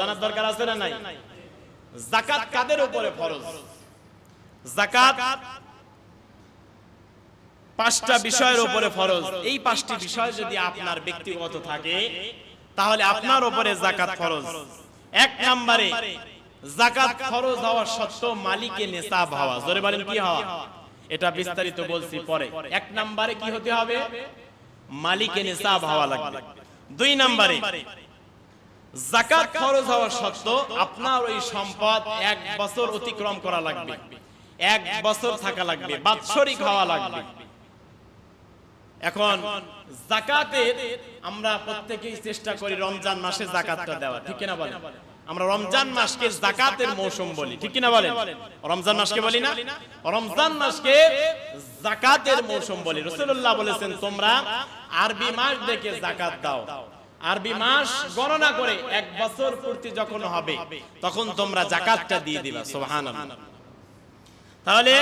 জানার দরকার আছে না নাই? যাকাত কাদের উপরে ফরজ? যাকাত পাঁচটা বিষয়ের উপরে ফরজ। এই পাঁচটি বিষয় যদি আপনার ব্যক্তিগত থাকে তাহলে আপনার উপরে যাকাত ফরজ। এক নম্বরে যাকাত ফরজ হওয়া সত্ত্বেও মালিকে নিসাব হওয়া। জোরে বলেন কি হওয়া? এটা বিস্তারিত বলছি পরে। এক নম্বরে কি হতে হবে? মালিকে নিসাব হওয়া লাগবে। দুই নম্বরে যাকাত ফরজ হওয়া সত্ত্বেও আপনার ওই সম্পদ 1 বছর অতিক্রম করা লাগবে, 1 বছর থাকা লাগবে, বাৎসরিক হওয়া লাগবে। এখন যাকাতের আমরা প্রত্যেকেই চেষ্টা করি রমজান মাসে যাকাতটা দেওয়া, ঠিক কিনা বলেন? আমরা রমজান মাসকে যাকাতের মৌসুম বলি, ঠিক কিনা বলেন? রমজান মাসকে বলি না? রমজান মাসকে যাকাতের মৌসুম বলি। রাসূলুল্লাহ বলেছেন তোমরা আরবি মাস দেখে যাকাত দাও। আরবি মাস গণনা করে 1 বছর পূর্তি যখন হবে তখন তোমরা যাকাতটা দিয়ে দিবা। সুবহানাল্লাহ। তাহলে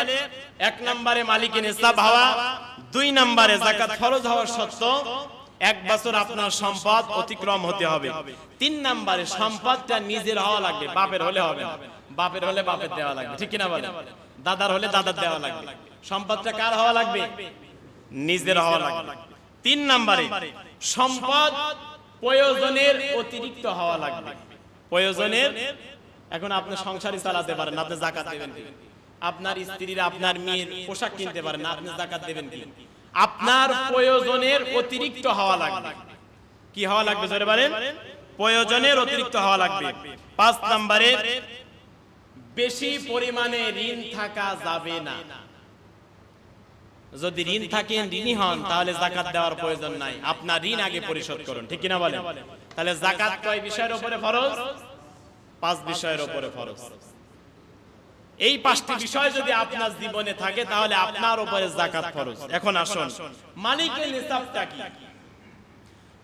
এক নম্বরে মালিকে নিসাব হওয়া, দুই নম্বরে যাকাত ফরজ হওয়া সত্ত্বেও 1 বছর আপনার সম্পদ অতিক্রম হতে হবে, তিন নম্বরে সম্পদটা নিজের হওয়া লাগবে, বাপের হলে হবে না, বাপের হলে বাপের দেওয়া লাগবে, ঠিক কিনা বলেন? দাদার হলে দাদার দেওয়া লাগবে। সম্পদটা কার হওয়া লাগবে? নিজের হওয়া লাগবে। তিন নম্বরে সম্পদ প্রয়োজনের অতিরিক্ত হওয়া লাগবে। প্রয়োজনের, এখন আপনি সংসারই চালাতে পারেন না, আপনি যাকাত দেবেন কি? আপনার স্ত্রীর আপনার মেয়ের পোশাক কিনতে পারেন না, আপনি যাকাত দেবেন কি? আপনার প্রয়োজনের অতিরিক্ত হওয়া লাগবে। কি হওয়া লাগবে জোরে বলেন? প্রয়োজনের অতিরিক্ত হওয়া লাগবে। 5 নম্বরে বেশি পরিমাণে ঋণ থাকা যাবে না। যদি ঋণ থাকেন, ঋণী হন, তাহলে যাকাত দেওয়ার প্রয়োজন নাই, আপনার ঋণ আগে পরিশোধ করুন, ঠিক কিনা বলেন? তাহলে যাকাত কয় বিষয়ের উপরে ফরজ? 5 বিষয়ের উপরে ফরজ। এই 5টি বিষয় যদি আপনার জীবনে থাকে তাহলে আপনার উপরে যাকাত ফরজ। এখন আসুন মালিকে নিসাবটা কি?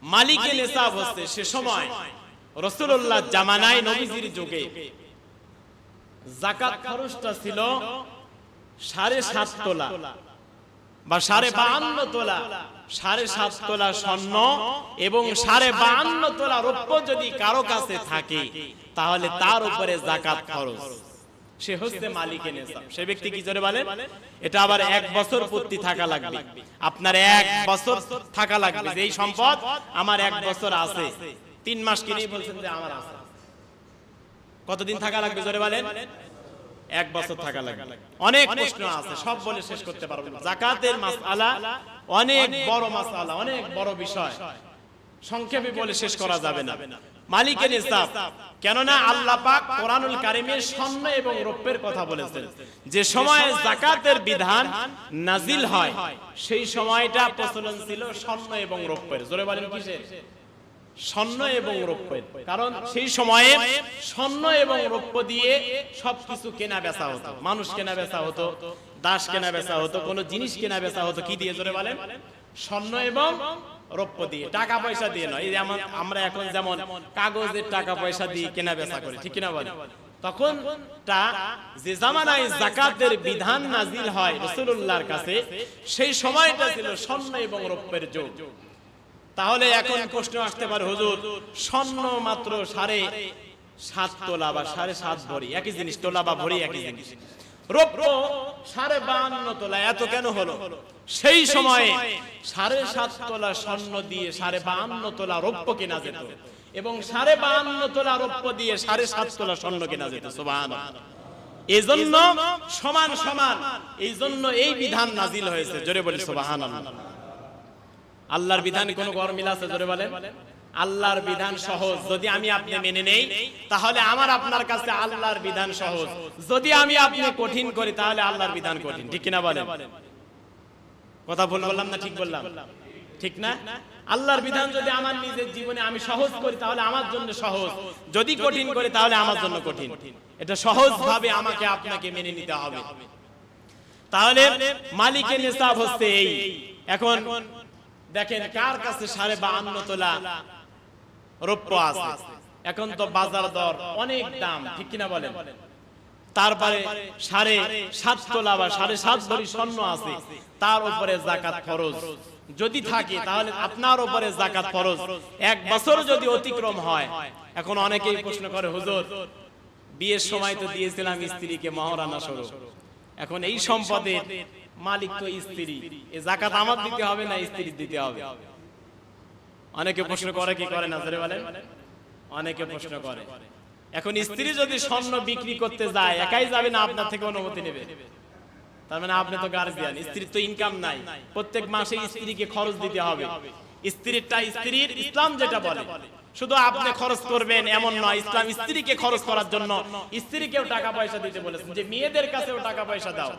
মালিকে নিসাব হচ্ছে সে সময় রাসূলুল্লাহ জামানায় নবীজির যুগে যাকাত খরচটা ছিল 7.5 তোলা বা 52.5 তোলা, 7.5 তোলা স্বর্ণ এবং 52.5 তোলা রৌপ্য যদি কারো কাছে থাকে তাহলে তার উপরে যাকাত খরচ। সে হচ্ছে মালিকে নিসাব। সে ব্যক্তি কি জোরে বলেন? এটা আবার 1 বছর পূর্তি থাকা লাগবে। আপনার 1 বছর থাকা লাগবে। যে এই সম্পদ আমার 1 বছর আছে, 3 মাস কিনেই বলছেন যে আমার আছে, কতদিন থাকা লাগবে জোরে বলেন? 1 বছর থাকা লাগবে। অনেক প্রশ্ন আছে, সব বলে শেষ করতে পারবো না। যাকাতের মাসআলা অনেক বড় মাসআলা, অনেক বড় বিষয়, সংক্ষেপে বলে শেষ করা যাবে না। মালিকে নিসাব, কেননা আল্লাহ পাক কোরআনুল কারীমে স্বর্ণ এবং রৌপ্যের কথা বলেছেন। যে সময়ে যাকাতের বিধান নাজিল হয় সেই সময়টা প্রচলন ছিল স্বর্ণ এবং রৌপ্যের। জোরে বলেন কিসের? স্বর্ণ এবং রৌপ্যের। কারণ সেই সময়ে স্বর্ণ এবং রৌপ্য দিয়ে সবকিছু কেনা বেচা হতো, মানুষ কেনা বেচা হতো, দাস কেনা বেচা হতো, কোনো জিনিস কেনা বেচা হতো কি দিয়ে জোরে বলেন? স্বর্ণ এবং রৌপ্য দিয়ে, টাকা পয়সা দিয়ে নয়। এই যেমন আমরা এখন যেমন কাগজের টাকা পয়সা দিয়ে কেনা বেচা করি, ঠিক কিনা বলেন? তখন যে জামানায় যাকাতের বিধান নাজিল হয় রাসূলুল্লাহর কাছে, সেই সময়টা ছিল স্বর্ণ এবং রৌপ্যের যুগ। তাহলে এখন প্রশ্ন আসতে পারে, হুজুর স্বর্ণ মাত্র 7.5 তোলা বা 7.5 ভরি, একই জিনিস, তোলা বা ভরি একই জিনিস। রৌপ্য 52.5 তোলা, এত কেন হলো? সেই সময়ে 7.5 তোলা স্বর্ণ দিয়ে 52.5 তোলা রৌপ্য কেনা যেত এবং 52.5 তোলা রৌপ্য দিয়ে 7.5 তোলা স্বর্ণ কেনা যেত। সুবহানাল্লাহ। এজন্য সমান সমান, এইজন্য এই বিধান নাজিল হয়েছে। জোরে বলি সুবহানাল্লাহ। আল্লাহর বিধানে কোনো গরমিল আছে জোরে বলেন? আল্লাহর বিধান সহজ, যদি আমি আপনি মেনে নেই তাহলে আমার আপনার কাছে আল্লাহর বিধান সহজ। যদি আমি আপনি কঠিন করি তাহলে আল্লাহর বিধান কঠিন, ঠিক কিনা বলেন? কথা ভুল বললাম না ঠিক বললাম? ঠিক না? আল্লাহর বিধান যদি আমার নিজের জীবনে আমি সহজ করি তাহলে আমার জন্য সহজ, যদি কঠিন করি তাহলে আমার জন্য কঠিন। এটা সহজ ভাবে আমাকে আপনাকে মেনে নিতে হবে। তাহলে মালিকে নিসাব হচ্ছে এই। এখন দেখেন কার কাছে 52.5 তোলা রৌপ্য আছে, এখন তো বাজার দর অনেক দাম, ঠিক কিনা বলেন? তারপরে 7.5 তোলা বা 7.5 ভরি স্বর্ণ আছে, তার উপরে যাকাত ফরজ। যদি থাকে তাহলে আপনার উপরে যাকাত ফরজ। 1 বছর যদি অতিক্রম হয়, এখন অনেকেই প্রশ্ন করে, হুজুর বিয়ের সময় তো দিয়েছিলাম স্ত্রীকে মহারানা স্বরূপ, এখন এই সম্পদের মালিক তো স্ত্রী, এই যাকাত আমার দিতে হবে না স্ত্রী দিতে হবে? অনেকে প্রশ্ন করে কি করে না জোরে বলেন? অনেকে প্রশ্ন করে। এখন স্ত্রী যদি স্বর্ণ বিক্রি করতে যায়, একাই যাবে না আপনার থেকে অনুমতি নেবে? তার মানে আপনি তো গার্জিয়ান, স্ত্রীর তো ইনকাম নাই, প্রত্যেক মাসে স্ত্রীকে খরচ দিতে হবে। স্ত্রীরটা স্ত্রীর, ইসলাম যেটা বলে শুধু আপনি খরচ করবেন এমন নয়, ইসলাম স্ত্রীকে খরচ করার জন্য স্ত্রীকেও টাকা পয়সা দিতে বলেছেন, যে মেয়েদের কাছেও টাকা পয়সা দাও।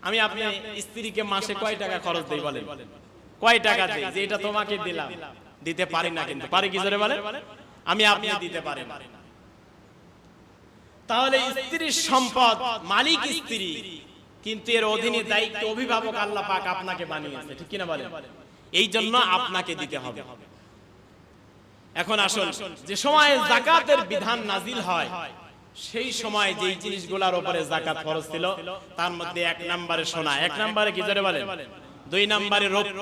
আমি আপনি স্ত্রীকে মাসে কয় টাকা খরচ দেই বলেন? কয় টাকা দেই যে এটা তোমাকে দিলাম? দিতে পারি না, কিন্তু পারি কি জোরে বলেন? আমি আপনি দিতে পারি না। তাহলে স্ত্রীর সম্পদ মালিক স্ত্রী, কিন্তু এর অধীনে দায়িত্ব অভিভাবক আল্লাহ পাক আপনাকে বানিয়েছে, ঠিক কিনা বলেন? এই জন্য আপনাকে দিতে হবে। এখন আসুন, যে সময়ে যাকাতের বিধান নাজিল হয় সেই সময় যেই জিনিসগুলোর উপরে যাকাত ফরজ ছিল তার মধ্যে 1 নম্বরে সোনা, 1 নম্বরে কি জোরে বলেন? 2 নম্বরে রৌপ্য,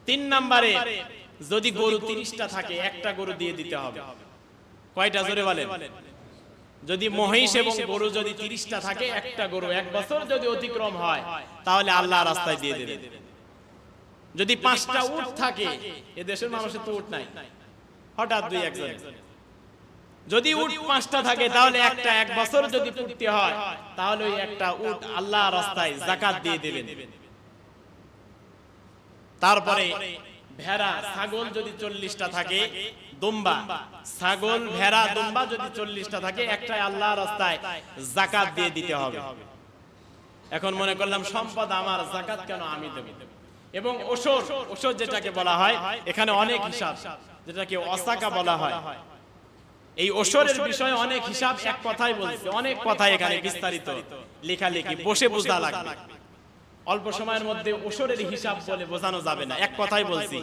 3 নম্বরে যদি গরু 30টা থাকে একটা গরু দিয়ে দিতে হবে। কয়টা জোরে বলেন? যদি মহিষ এবং গরু যদি 30টা থাকে একটা গরু, 1 বছর যদি অতিক্রম হয় তাহলে আল্লাহর রাস্তায় দিয়ে দেবে। যদি 5টা উট থাকে, এ দেশের মানুষের তো উট নাই, হঠাৎ 2-1 জন, যদি উট 5টা থাকে তাহলে একটা 1 বছর যদি পূর্তি হয় তাহলে ওই একটা উট আল্লাহর রাস্তায় যাকাত দিয়ে দেবেন। তারপরে ভেড়া ছাগল যদি 40টা থাকে, দুম্বা ছাগল ভেড়া দুম্বা যদি 40টা থাকে, একটা আল্লাহর রাস্তায় যাকাত দিয়ে দিতে হবে। এখন মনে করলাম সম্পদ আমার, যাকাত কেন আমি দেব? এবং ওশর, ওশর যেটাকে বলা হয় এখানে অনেক হিসাব, যেটাকে ওসাকা বলা হয়, এই ওশরের বিষয়ে অনেক হিসাব, এক কথাই বলছে, অনেক কথা এখানে বিস্তারিত লেখালেখি, বসে বোঝা লাগবে। অল্প সময়ের মধ্যে ওশরের হিসাব বলে বোঝানো যাবে না, এক কথাই বলছি।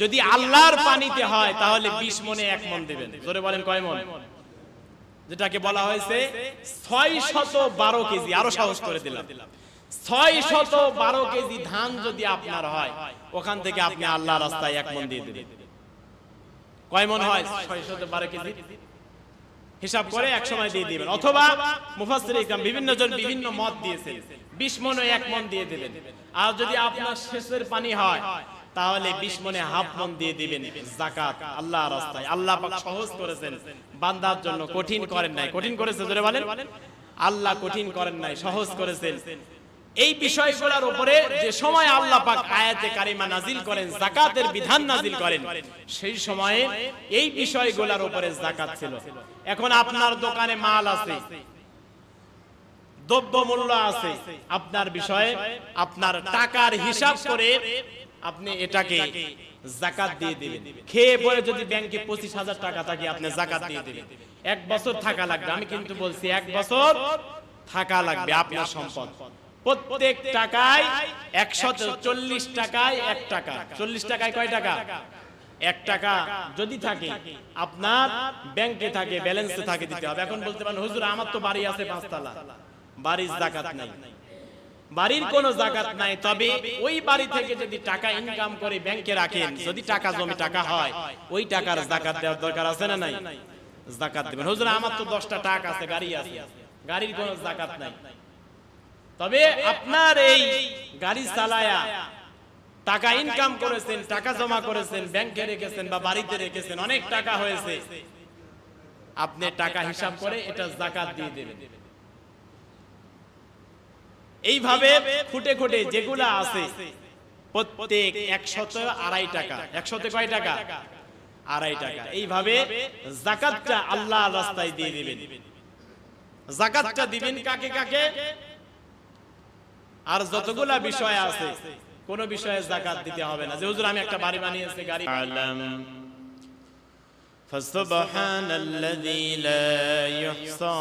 যদি আল্লাহর পানিতে হয় তাহলে 20 মণে 1 মণ দিবেন। জোরে বলেন কয় মণ? যেটাকে বলা হয়েছে 612 কেজি, আরো সহজ করে দিলাম, 612 কেজি ধান যদি আপনার হয়, ওখান থেকে আপনি আল্লাহর রাস্তায় 1 মণ দিয়ে দিবেন। কয় মণ হয়? 612 কেজি হিসাব করে এক সময় দিয়ে দিবেন। অথবা মুফাসসির ইকরাম বিভিন্ন জন বিভিন্ন মত দিয়েছেন, 20 মণে 1 মণ দিয়ে দিবেন। আর যদি আপনার শেষের পানি হয় তাহলে 20 মণে হাফ মণ দিয়ে দিবেন যাকাত আল্লাহর রাস্তায়। আল্লাহ পাক সহজ করেছেন বান্দার জন্য, কঠিন করেন নাই। কঠিন করেছে জোরে বলেন? আল্লাহ কঠিন করেন নাই, সহজ করেছেন। এই বিষয়গুলোর উপরে যে সময় আল্লাহ পাক আয়াতে কারিমা নাজিল করেন, যাকাতের বিধান নাজিল করেন, সেই সময়ে এই বিষয়গুলোর উপরে যাকাত ছিল। এখন আপনার দোকানে মাল আছে, দ্রব্য মূল্য আছে, আপনার বিষয়ে আপনার টাকার হিসাব করে আপনি এটাকে যাকাত দিয়ে দিবেন। খেয়ে পরে যদি ব্যাংকে 25,000 টাকা থাকে আপনি যাকাত দিয়ে দিবেন। 1 বছর থাকা লাগবে, আমি কিন্তু বলছি 1 বছর থাকা লাগবে আপনার সম্পদ। প্রত্যেক টাকায় 140 টাকায় 1 টাকা, 40 টাকায় কয় টাকা? 1 টাকা যদি থাকে আপনার ব্যাংকে থাকে, ব্যালেন্সে থাকে, দিতে হবে। এখন বলতে পারেন হুজুর আমার তো বাড়ি আছে 5 তলা, বাড়ির যাকাত নাই। বাড়ির কোনো যাকাত নাই, তবে ওই বাড়ি থেকে যদি টাকা ইনকাম করে ব্যাংকে রাখেন, যদি টাকা জমি টাকা হয়, ওই টাকার যাকাত দেওয়ার দরকার আছে না নাই? যাকাত দিবেন। হুজুর আমার তো 10টা টাকা আছে, গাড়ি আছে, গাড়ির কোনো যাকাত নাই। তবে আপনার এই গাড়ি চালায়া টাকা ইনকাম করেছেন, টাকা জমা করেছেন, ব্যাংকে রেখেছেন বা বাড়িতে রেখেছেন, অনেক টাকা হয়েছে, আপনি টাকা হিসাব করে এটা যাকাত দিয়ে দেবেন। এইভাবে খুঁটে খুঁটে যেগুলা আছে প্রত্যেক 102 টাকা, 100 কয় টাকা? 2.5 টাকা। এইভাবে যাকাতটা আল্লাহর রাস্তায় দিয়ে দিবেন। যাকাতটা দিবেন কাকে কাকে? আর যতগুলা বিষয় আছে কোন বিষয়ে যাকাত দিতে হবে না। যে হুজুর আমি একটা বাড়ি বানিয়েছি, গাড়ি আলাম فسبحان الذي لا يحصى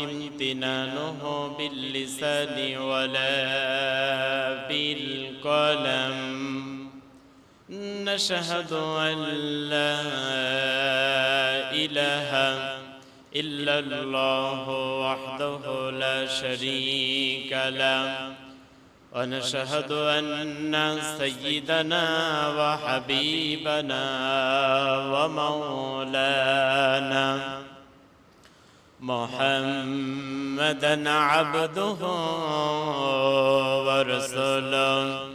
امتنانه باللسان ولا بالقلم نشهد أن لا إله إلا الله وحده لا شريك له ونشهد أن سيدنا وحبيبنا ومولانا محمدا عبده ورسوله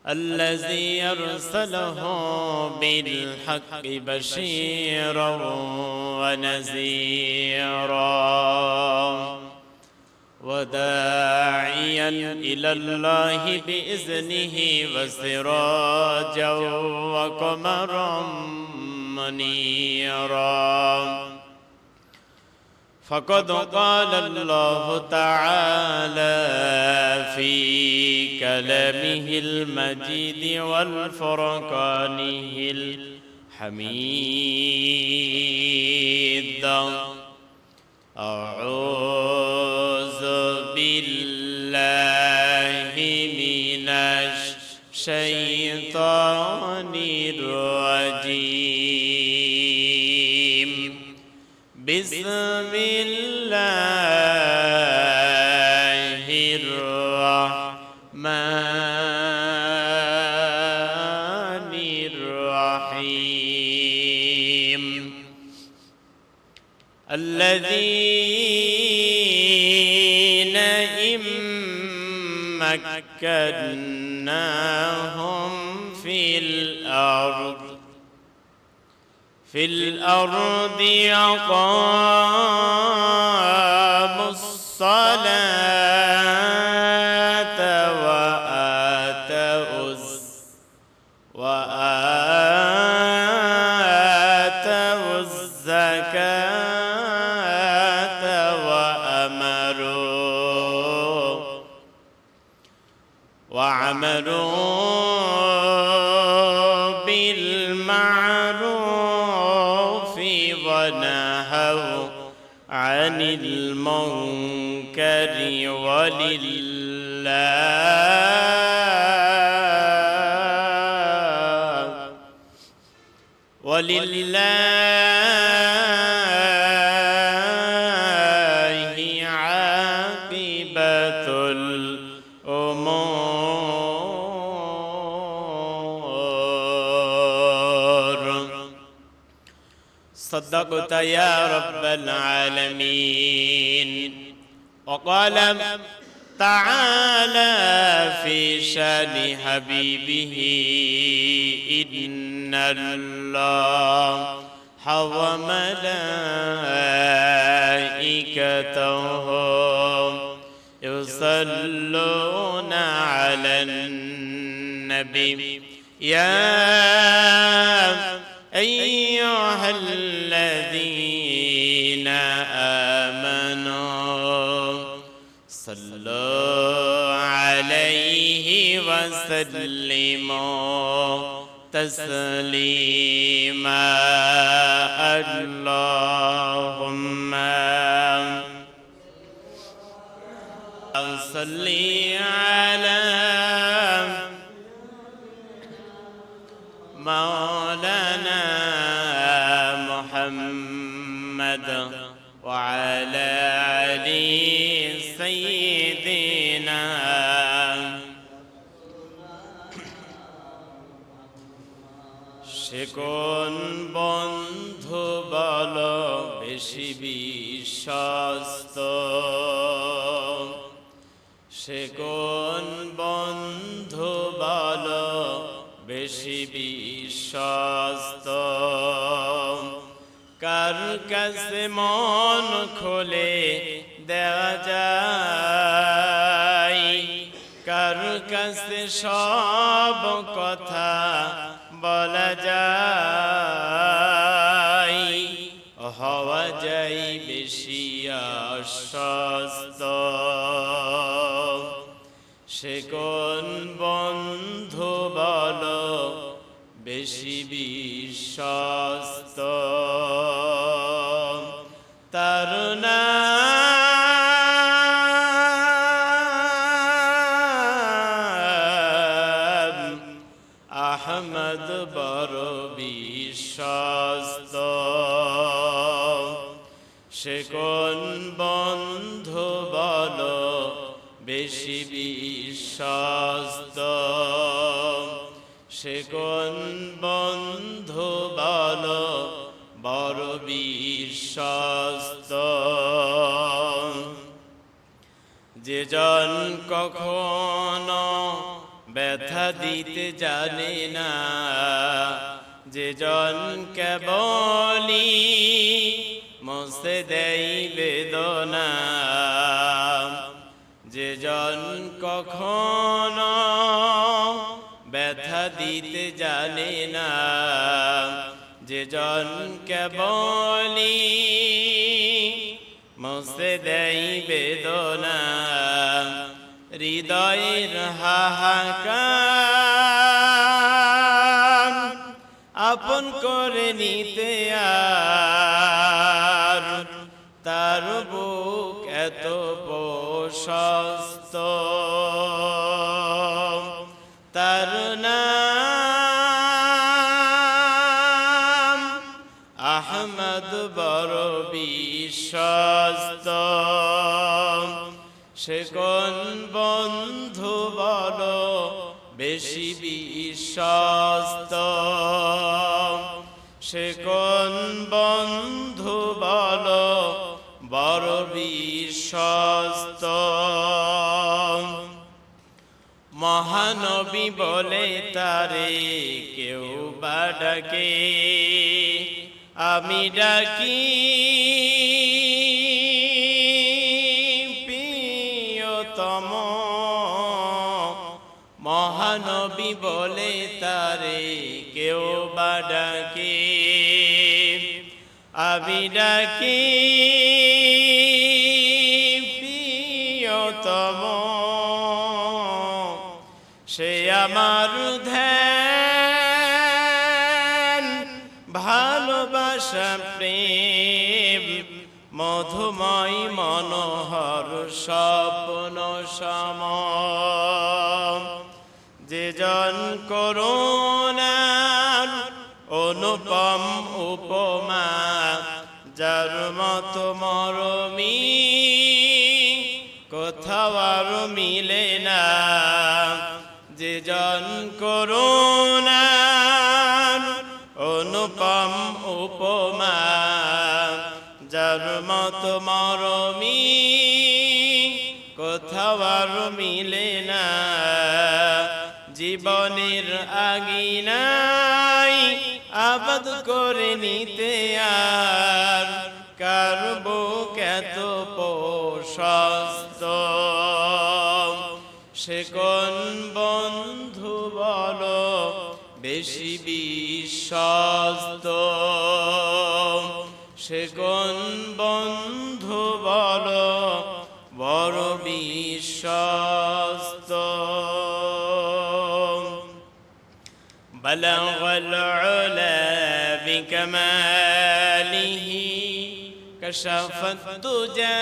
الذي أرسله بالحق بشيرا ونذيرا وداعيا إلى الله بإذنه وسراجا وقمرا منيرا فقد قال الله تعالى في كلامه المجيد والفرقانه الحميد أعوذ بالله من الشيطان الرجيم بسم الله الرحمن الرحيم الذين إن مكناهم في الأرض أقاموا الصلاة وآتوا الزكاة وعملوا بالمعروف ونهوا عن المنكر ولله عاقبة الأمور صدقت يا رب العالمين. وقال تعالى في شان حبيبه إن الله وملائكته يصلون على النبي يا أيها الذين آمنوا صلوا عليه وسلموا تسليما. اللهم صل على مولانا محمد وعلى آل سيدنا শিকন বন্ধু বলো বেশি বিশ্বস্ত, শিকন বন্ধু বলো বেশি বিশ্বস্ত, কার কাছে মন খুলে দেওয়া যায়, কার কাছে সব কথা বলা যায়, হওয়া যায় বেশি আশ্বস্ত। সে কোন বন্ধু বলো বেশি বিশ্বস্ত, তার নাম আহমদ বড় বিশ্বস্ত। সে কোন বন্ধু বলো বেশি বিশ্বস্ত। সে কোন বন্ধু বলো বড় বিশ্বস্ত। যে জন কখনো ব্যথা দিতে জানে না, যে জন কেবলি মুছে দেয় বেদনা। যে জন কখনো ব্যথা দিতে জানে না, যে জন কেবলি মুছে দেয় বেদনা। হৃদয়ের হাহাকার আপন করে নিতে আর তার বুক এত প্রশস্ত। তার নাম আহমদ বড় বিশ্বস্ত। সে কোন বন্ধু বলো বেশি বিশ্বস্ত। সে কোন বন্ধু বলো বড় বিশ্বস্ত। মহানবী বলে তারে কেউ বা ডাকে, আমি ডাকি প্রিয়তম। মহানবী বলে তারে কেউ বা ডাকে, আমি ডাকি প্রিয়তম। সে আমার ধ্যান ভালোবাসা প্রেম মধুময় মনোহর স্বপ্ন সম। যে জন করুণার অনুপম উপমা, যার মত মরমী কোথাও আর মিলে না। যে জন করুণার অনুপম উপমা, যার মত মরমী কোথাও আর মিলে না। জীবনের আগিনাই আবাদ করে নিতে আর কার বুক এত প্রশস্ত। সে কোন বন্ধু বলো বেশি বিশ্বস্ত। সে কোন বন্ধু বলো বড় বিশ্বস্ত। بلغ العلا بكماله كشف الدجى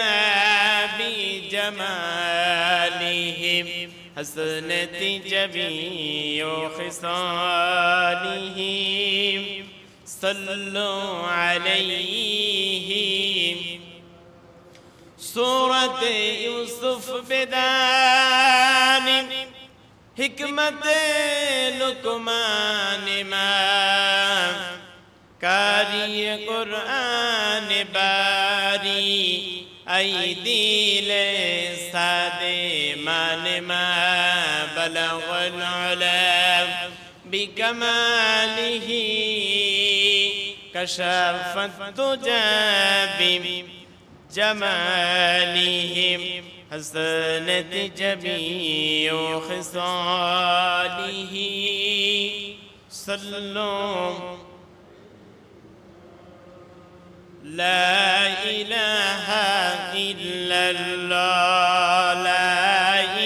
بجماله حسنت جميع خصاله صلوا عليه سورة يوسف بدان حکمت لقمان امام کاری قرآن باری ای دل سادے مان ما بلغ العلا بکماله کشف الدجى بجماله حسنت جميع خصاله صلوا لا إله إلا الله لا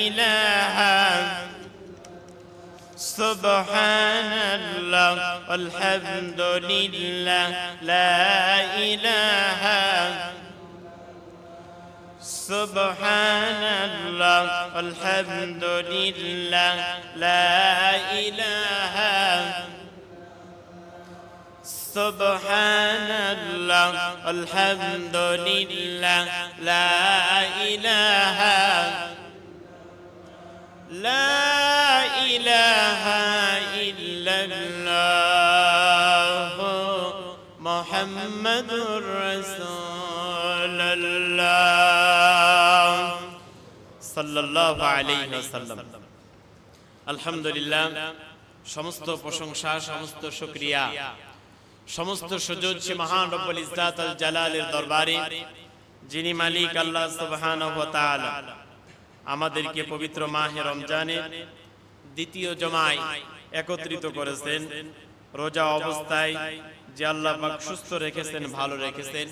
إله سبحان الله والحمد لله لا إله سبحان الله والحمد لله لا إله سبحان الله والحمد لله لا إله লা ইলাহা ইল্লাল্লাহ মুহাম্মাদুর রাসূলুল্লাহ সাল্লাল্লাহু আলাইহি ওয়াসাল্লাম। আলহামদুলিল্লাহ, সমস্ত প্রশংসা, সমস্ত শুকরিয়া, সমস্ত সুজুদ সে মহান রব্বুল ইজ্জাত আল জালালের দরবারে, যিনি মালিক আল্লাহ সুবহানাহু ওয়া তাআলা আমাদেরকে পবিত্র মাহে রমজানের দ্বিতীয় জমায় একত্রিত করেছেন। রোজা অবস্থায় যে আল্লাহ পাক সুস্থ রেখেছেন, ভালো রেখেছেন,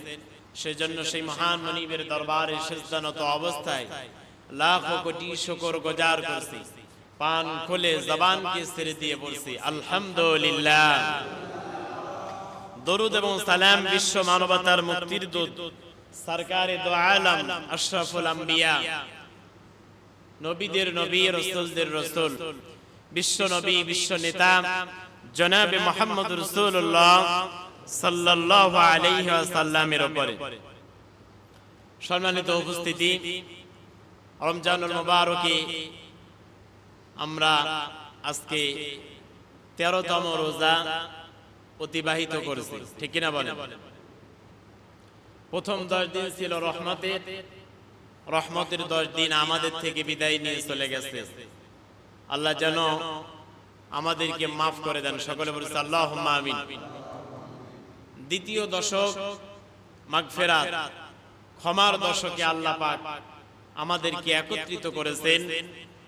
সেজন্য সেই মহান মনিবের দরবারে সিজদানত অবস্থায় লাখো কোটি শুকর গুজার করছি। পান খুলে জবানকে ছেড়ে দিয়ে বলছি আলহামদুলিল্লাহ। দরুদ এবং সালাম বিশ্ব মানবতার মুক্তির দূত সরকারে দো আলম আশরাফুল আম্বিয়া, নবীদের নবী, রাসূলদের রাসূল, বিশ্ব নবী, বিশ্ব নেতা জনাবে মুহাম্মদ রাসূলুল্লাহ সাল্লাল্লাহু আলাইহি ওয়াসাল্লামের উপরে। সম্মানিত উপস্থিতি, রমজানুল মুবারকে আমরা আজকে 13তম রোজা অতিবাহিত করেছি, ঠিক কিনা বলেন? প্রথম 10 দিন ছিল রহমতের, রহমতের 10 দিন আমাদের থেকে বিদায় নিয়ে চলে গেছে। আল্লাহ যেন আমাদেরকে মাফ করে দেন, সকলে বলছি আল্লাহুম্মা আমিন। দ্বিতীয় দশক মাগফিরাত, ক্ষমার দশকে আল্লাহ পাক আমাদেরকে একত্রিত করেছেন।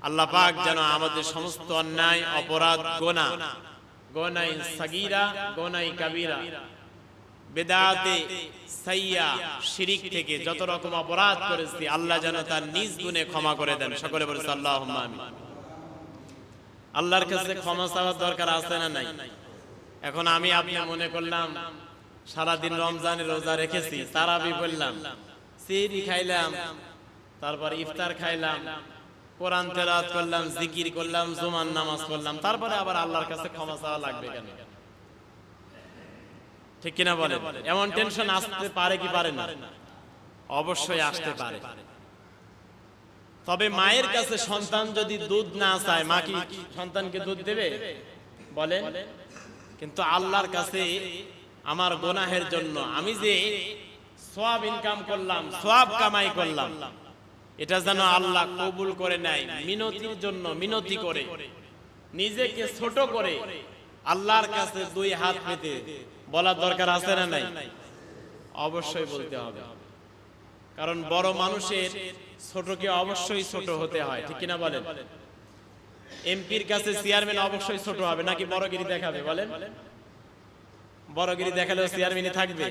আল্লাহ পাক যেন আমাদের সমস্ত অন্যায়, অপরাধ, গুনাহ, গুনাহ সাগীরা, গুনাহ কাবীরা, বিদআতে সাইয়্যা, শিরক থেকে যত রকম অপরাধ করেছি আল্লাহ যেন তার নিজ গুণে ক্ষমা করে দেন, সকলে বলছি আল্লাহুম্মা আমিন। আল্লাহর কাছে ক্ষমা চাওয়ার দরকার আছে না নাই? এখন আমি আপনি মনে করলাম সারাদিন রমজানের রোজা রেখেছি, তারাবি বললাম, সেহরি খাইলাম, তারপর ইফতার খাইলাম, কোরআন তেলাওয়াত করলাম, জিকির করলাম, জুমার নামাজ পড়লাম, তারপরে আবার আল্লাহর কাছে ক্ষমা চাওয়া লাগবে কেন? ঠিক কিনা বলেন? এমন টেনশন আসতে পারে কি পারে না? অবশ্যই আসতে পারে। তবে মায়ের কাছে সন্তান যদি দুধ না চায়, মা কি সন্তানকে দুধ দেবে? বলেন। কিন্তু আল্লাহর কাছে আমার গুনাহের জন্য আমি যে সওয়াব ইনকাম করলাম, সওয়াব কামাই করলাম, এটা যেন আল্লাহ কবুল করে নেয়, মিনতির জন্য মিনতি করে, নিজেকে ছোট করে আল্লাহর কাছে 2 হাত পেতে বলার দরকার আছে না নাই? অবশ্যই বলতে হবে। কারণ বড় মানুষের ছোটকে অবশ্যই ছোট হতে হয়, ঠিক কিনা বলেন? এমপির কাছে চেয়ারম্যান অবশ্যই ছোট হবে, নাকি বড়গিরি দেখাবে? বলেন। বড়গিরি দেখালেও চেয়ারম্যানই থাকবে?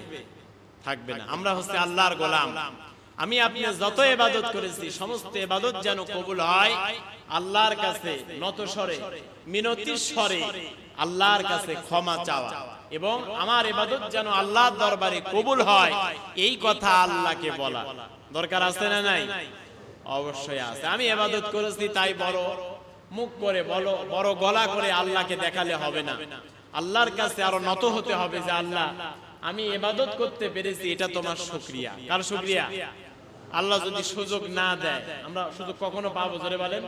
থাকবে না। আমরা হচ্ছে আল্লাহর গোলাম। আমি আপনি যত ইবাদত করেছি সমস্ত ইবাদত যেন কবুল হয়, আল্লাহর কাছে নত স্বরে, মিনতির স্বরে আল্লাহর কাছে ক্ষমা চাওয়া, এবং আমার ইবাদত যেন আল্লাহর দরবারে কবুল হয়, এই কথা আল্লাহকে বলা দরকার আছে না নাই? অবশ্যই আছে। আমি ইবাদত করেছি তাই বড় মুখ করে, বড় গলা করে আল্লাহকে দেখালে হবে না। আল্লাহর কাছে আরো নত হতে হবে যে আল্লাহ, আমি ইবাদত করতে পেরেছি, এটা তোমার শুকরিয়া। কার শুকরিয়া? আল্লাহ যদি সুযোগ না দেয়, আমরা সুযোগ কখনো পাবো? জোরে বলেন।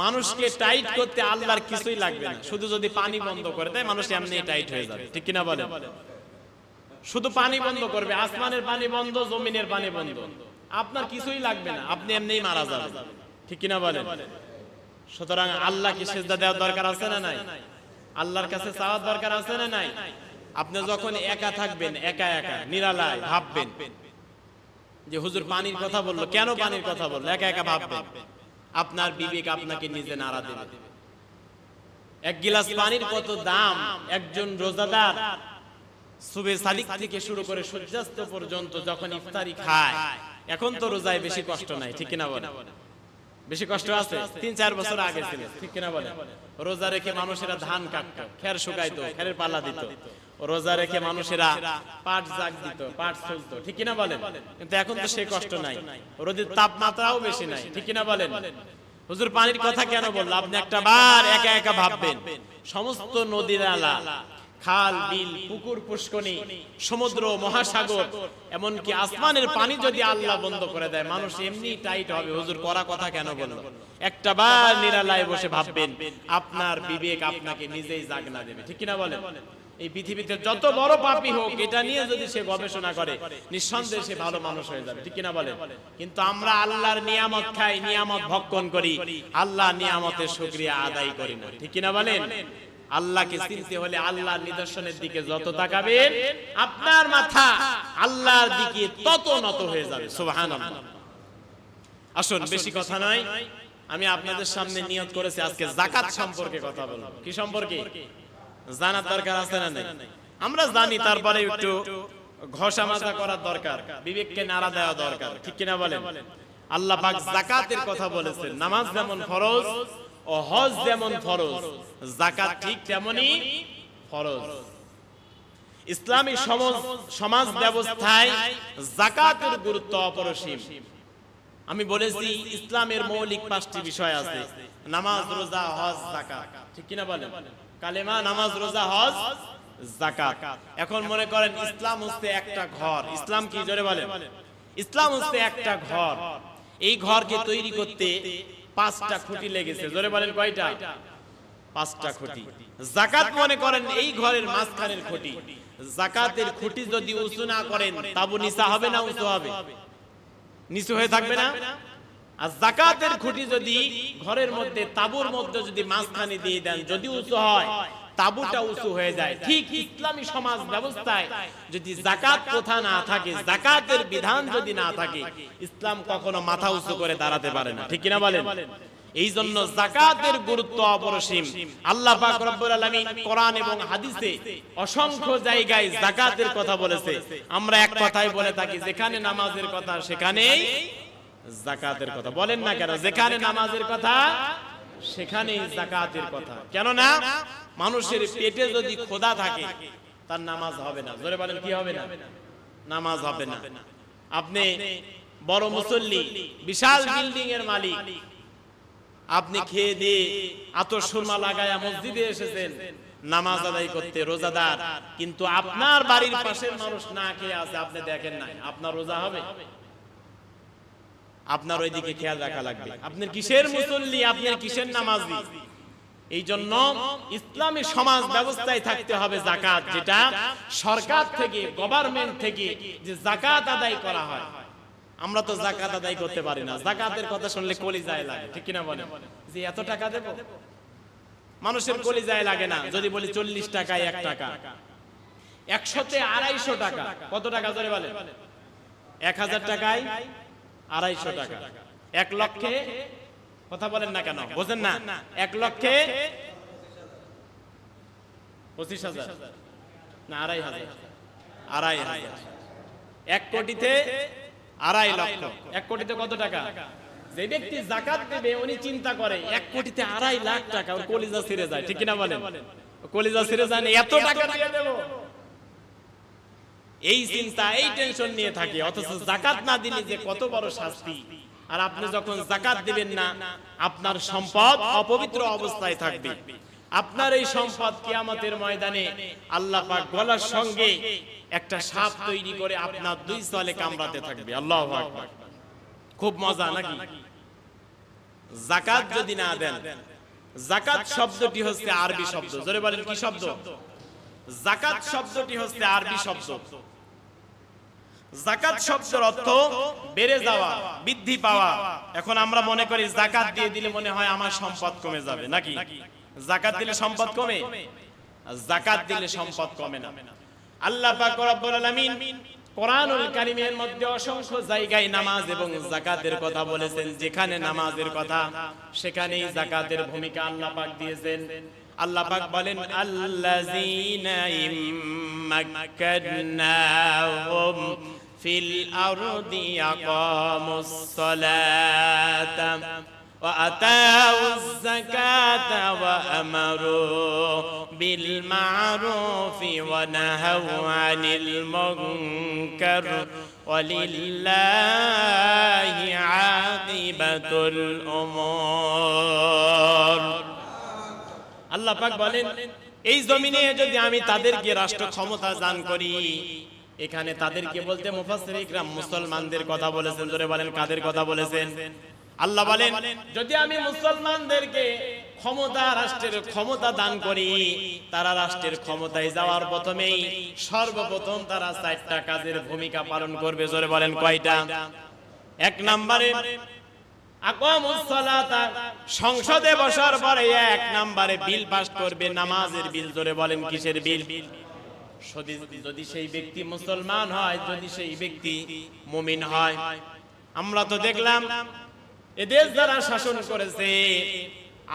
মানুষকে টাইট করতে আল্লাহর কিছুই লাগবে না, শুধু যদি পানি বন্ধ করে দেয় মানুষ এমনি টাইট হয়ে যাবে, ঠিক কিনা বলেন? শুধু পানি বন্ধ করবে, আসমানের পানি বন্ধ, জমিনের পানি বন্ধ, আপনার কিছুই লাগবে না, আপনি এমনিই মারা যাবেন, ঠিক কিনা বলেন? সুতরাং আল্লাহকে সিজদা দেওয়ার দরকার আছে না নাই? আল্লাহর কাছে চাওয়ার দরকার আছে না নাই? আপনি যখন একা থাকবেন, একা একা নিরালায় ভাববেন যে হুজুর পানির কথা বললো, কেন পানির কথা বললো, একা একা ভাববেন, আপনার বিবেক আপনাকে নিজে নাড়া দেবে। এক গিলাস পানির কত দাম। একজন রোজাদার সুবে সাদিক থেকে শুরু করে সূর্যাস্ত পর্যন্ত যখন ইফতারি খায়, এখন তো রোজায় বেশি কষ্ট নাই, ঠিক কিনা বলেন? বেশি কষ্ট আছে? 3-4 বছর আগে ছিল, ঠিক কিনা বলেন? রোজা রেখে মানুষেরা ধান কাটতো, খের শুকাইতো, খেরের পালা দিত, রোজা রেখে মানুষেরা পাট জাগ দিত, পাট ছুলতো, ঠিক কিনা বলেন? কিন্তু এখন তো সেই কষ্ট নাই, রোদের তাপমাত্রাও বেশি নাই, ঠিক কিনা বলেন? হুজুর পানির কথা কেন বললো? আপনি একটা বার একা একা ভাববেন, সমস্ত নদী নালা, খাল, বিল, পুকুর, পুষ্করণী, সমুদ্র, মহাসাগর, এমনকি আসমানের পানি যদি আল্লাহ বন্ধ করে দেয়, মানুষ এমনি টাইট হবে। হুজুর করা কথা কেন বললো? একটা বার নিরালায় বসে ভাববেন, আপনার বিবেক আপনাকে নিজেই জাগনা দেবে, ঠিক কিনা বলেন? এই পৃথিবীতে যত বড় পাপী হোক, এটা নিয়ে যদি সে গবেষণা করে, নিঃসন্দেহে সে ভালো মানুষ হয়ে যাবে, ঠিক কিনা বলেন? কিন্তু আমরা আল্লাহর নিয়ামত খাই, নিয়ামত ভক্ষণ করি, আল্লাহ নিয়ামতের শুকরিয়া আদায় করি না, ঠিক কিনা বলেন? আল্লাহকে চিনতে হলে আল্লাহর নিদর্শনের দিকে যত তাকাবেন, আপনার মাথা আল্লাহর দিকে তত নত হয়ে যাবে। সুবহানাল্লাহ। আসুন, বেশি কথা নয়, আমি আপনাদের সামনে নিয়ত করেছি আজকে যাকাত সম্পর্কে কথা বলবো। কি সম্পর্কে জানার দরকার আছে না নাই? আমরা জানি, তারপরে একটু ঘষা মাজা করার দরকার, বিবেককে নাড়া দেওয়া দরকার, ঠিক কিনা বলেন? আল্লাহ পাক যাকাতের কথা বলেছেন। নামাজ যেমন ফরজ ও হজ যেমন ফরজ, যাকাত ঠিক তেমনি ফরজ। ইসলামী সমাজ ব্যবস্থায় যাকাতের গুরুত্ব অপরিসীম। আমি বলেছি ইসলামের মৌলিক 5টি বিষয় আছে: নামাজ, রোজা, হজ, যাকাত, ঠিক কিনা বলেন? কালেমা, নামাজ, রোজা, হজ, যাকাত। এখন মনে করেন ইসলাম হচ্ছে একটা ঘর। ইসলাম কি? জোরে বলেন। ইসলাম হচ্ছে একটা ঘর। এই ঘরকে তৈরি করতে 5টা খুঁটি লেগেছে। জোরে বলেন, কয়টা? 5টা খুঁটি। যাকাত মনে করেন এই ঘরের মাঝখানের খুঁটি। যাকাতের খুঁটি যদি উঁচু না করেন, তাবু নিচা হবে না উঁচু হবে? নিচু হয়ে থাকবে না? আর যাকাতের খুঁটি যদি ঘরের মধ্যে, তাবুর মধ্যে যদি মাঝখানে দিয়ে দেন, যদি উঁচু হয়, তাবুটা উঁচু হয়ে যায়। ঠিক ইসলামী সমাজ ব্যবস্থায় যদি যাকাত প্রথা না থাকে, যাকাতের বিধান যদি না থাকে, ইসলাম কখনো মাথা উঁচু করে দাঁড়াতে পারে না, ঠিক কিনা বলেন? এই জন্য যাকাতের গুরুত্ব অপরিসীম। আল্লাহ পাক রব্বুল আলামিন কোরআন এবং হাদিসে অসংখ্য জায়গায় যাকাতের কথা বলেছে। আমরা এক কথাই বলে থাকি, যেখানে নামাজের কথা সেখানেই যাকাতের কথা। বলেন না কেন? যেখানে নামাজের কথা সেখানেই যাকাতের কথা। কেন না? মানুষের পেটে যদি ক্ষুধা থাকে, তার নামাজ হবে না। জোরে বলেন, কি হবে না? নামাজ হবে না। আপনি বড় মুসল্লি, বিশাল বিল্ডিং এর মালিক, আপনি খেয়ে দিয়ে আতর সুরমা লাগায়া মসজিদে এসেছেন নামাজ আদায় করতে, রোজাদার, কিন্তু আপনার বাড়ির পাশের মানুষ না খেয়ে আছে, আপনি দেখেন নাই, আপনার রোজা হবে? আপনার ওই দিকে খেয়াল রাখা লাগবে। আপনার কিসের মুসল্লি, আপনার কিসের নামাজি? এই জন্য ইসলামী সমাজ ব্যবস্থায় থাকতে হবে যাকাত, যেটা সরকার থেকে, গভর্নমেন্ট থেকে যে যাকাত আদায় করা হয়। আমরা তো যাকাত আদায় করতে পারি না। যাকাতের কথা শুনলে কলিজায় লাগে, ঠিক কিনা বলেন? যে এত টাকা দেব, মানুষের কলিজায় লাগে না। যদি বলি 40 টাকায় 1 টাকা, 100তে 250 টাকা, কত টাকা? জোরে বলেন। 1000 টাকায় 250 টাকা। 1 লক্ষে, কথা বলেন না কেন? বোঝেন না? 1 লক্ষে 25,000 না 2,500? 2,500। 1 কোটিতে 2.5 লক্ষ। 1 কোটিতে কত টাকা? যে ব্যক্তি যাকাত দেবে উনি চিন্তা করে 1 কোটিতে 2.5 লাখ টাকা, ওর কলিজা ছিঁড়ে যায়, ঠিক কিনা বলেন? কলিজা ছিঁড়ে যায়, এত টাকা দিয়ে দেব, এই চিন্তা, এই টেনশন নিয়ে থাকে। অথচ যাকাত না দিলে যে কত বড় শাস্তি। আর আপনি যখন যাকাত দিবেন না, আপনার সম্পদ অপবিত্র অবস্থায় থাকবে। আপনার এই সম্পদ কিয়ামতের ময়দানে আল্লাহ পাক গলার সঙ্গে একটা সাপ তৈরি করে আপনার 2 তলে কামড়াতে থাকবে। আল্লাহু আকবার। খুব মজা নাকি? যাকাত যদি না দেন, যাকাত শব্দটি হচ্ছে আরবি শব্দ। জোরে বলেন, কি শব্দ? যাকাত শব্দটি হচ্ছে আরবি শব্দ। যাকাত শব্দের অর্থ বেড়ে যাওয়া, বৃদ্ধি পাওয়া। এখন আমরা মনে করি যাকাত দিয়ে দিলে মনে হয় আমার সম্পদ কমে যাবে, নাকি? যাকাত দিলে সম্পদ কমে? যাকাত দিলে সম্পদ কমে না। আল্লাহ পাক রব্বুল আলামিন কোরআনুল কারীমের মধ্যে অসংখ্য জায়গায় নামাজ এবং যাকাতের কথা বলেছেন। যেখানে নামাজের কথা, সেখানেই যাকাতের ভূমিকা আল্লাহ পাক দিয়েছেন। আল্লাহ পাক বলেন, আল্লাযীনা ইম্মাক্কানাহুম ফিল আরদি ইয়াকামুস সালাতা ওয়া আতাউয যাকাতা ওয়া আমারু বিল মা'রুফি ওয়া নাহাউ আনিল মুনকার ওয়ালিল্লাহি আকিবাতুল উমুর। আল্লাহ পাক বলেন, এই জমিনে যদি আমি তাদেরকে রাষ্ট্র ক্ষমতা দান করি, এখানে তাদেরকে বলতে মুফাসসির ইকরাম মুসলমানদের কথা বলেছেন। জোরে বলেন, কাদের কথা বলেছেন? আল্লাহ বলেন যদি আমি মুসলমানদেরকে ক্ষমতা, রাষ্ট্রের ক্ষমতা দান করি, তারা রাষ্ট্রের ক্ষমতায় যাওয়ার প্রথমেই সর্বপ্রথম তারা 4টা কাজের ভূমিকা পালন করবে। জোরে বলেন কয়টা? 1 নম্বরে আকামুস সালাতা, সংসদে বসার পরে 1 নম্বরে বিল পাস করবে, নামাজের বিল। জোরে বলেন কিসের বিল? যদি সেই ব্যক্তি মুসলমান হয়, যদি সেই ব্যক্তি মুমিন হয়। আমরা তো দেখলাম এদেশ যারা শাসন করেছে,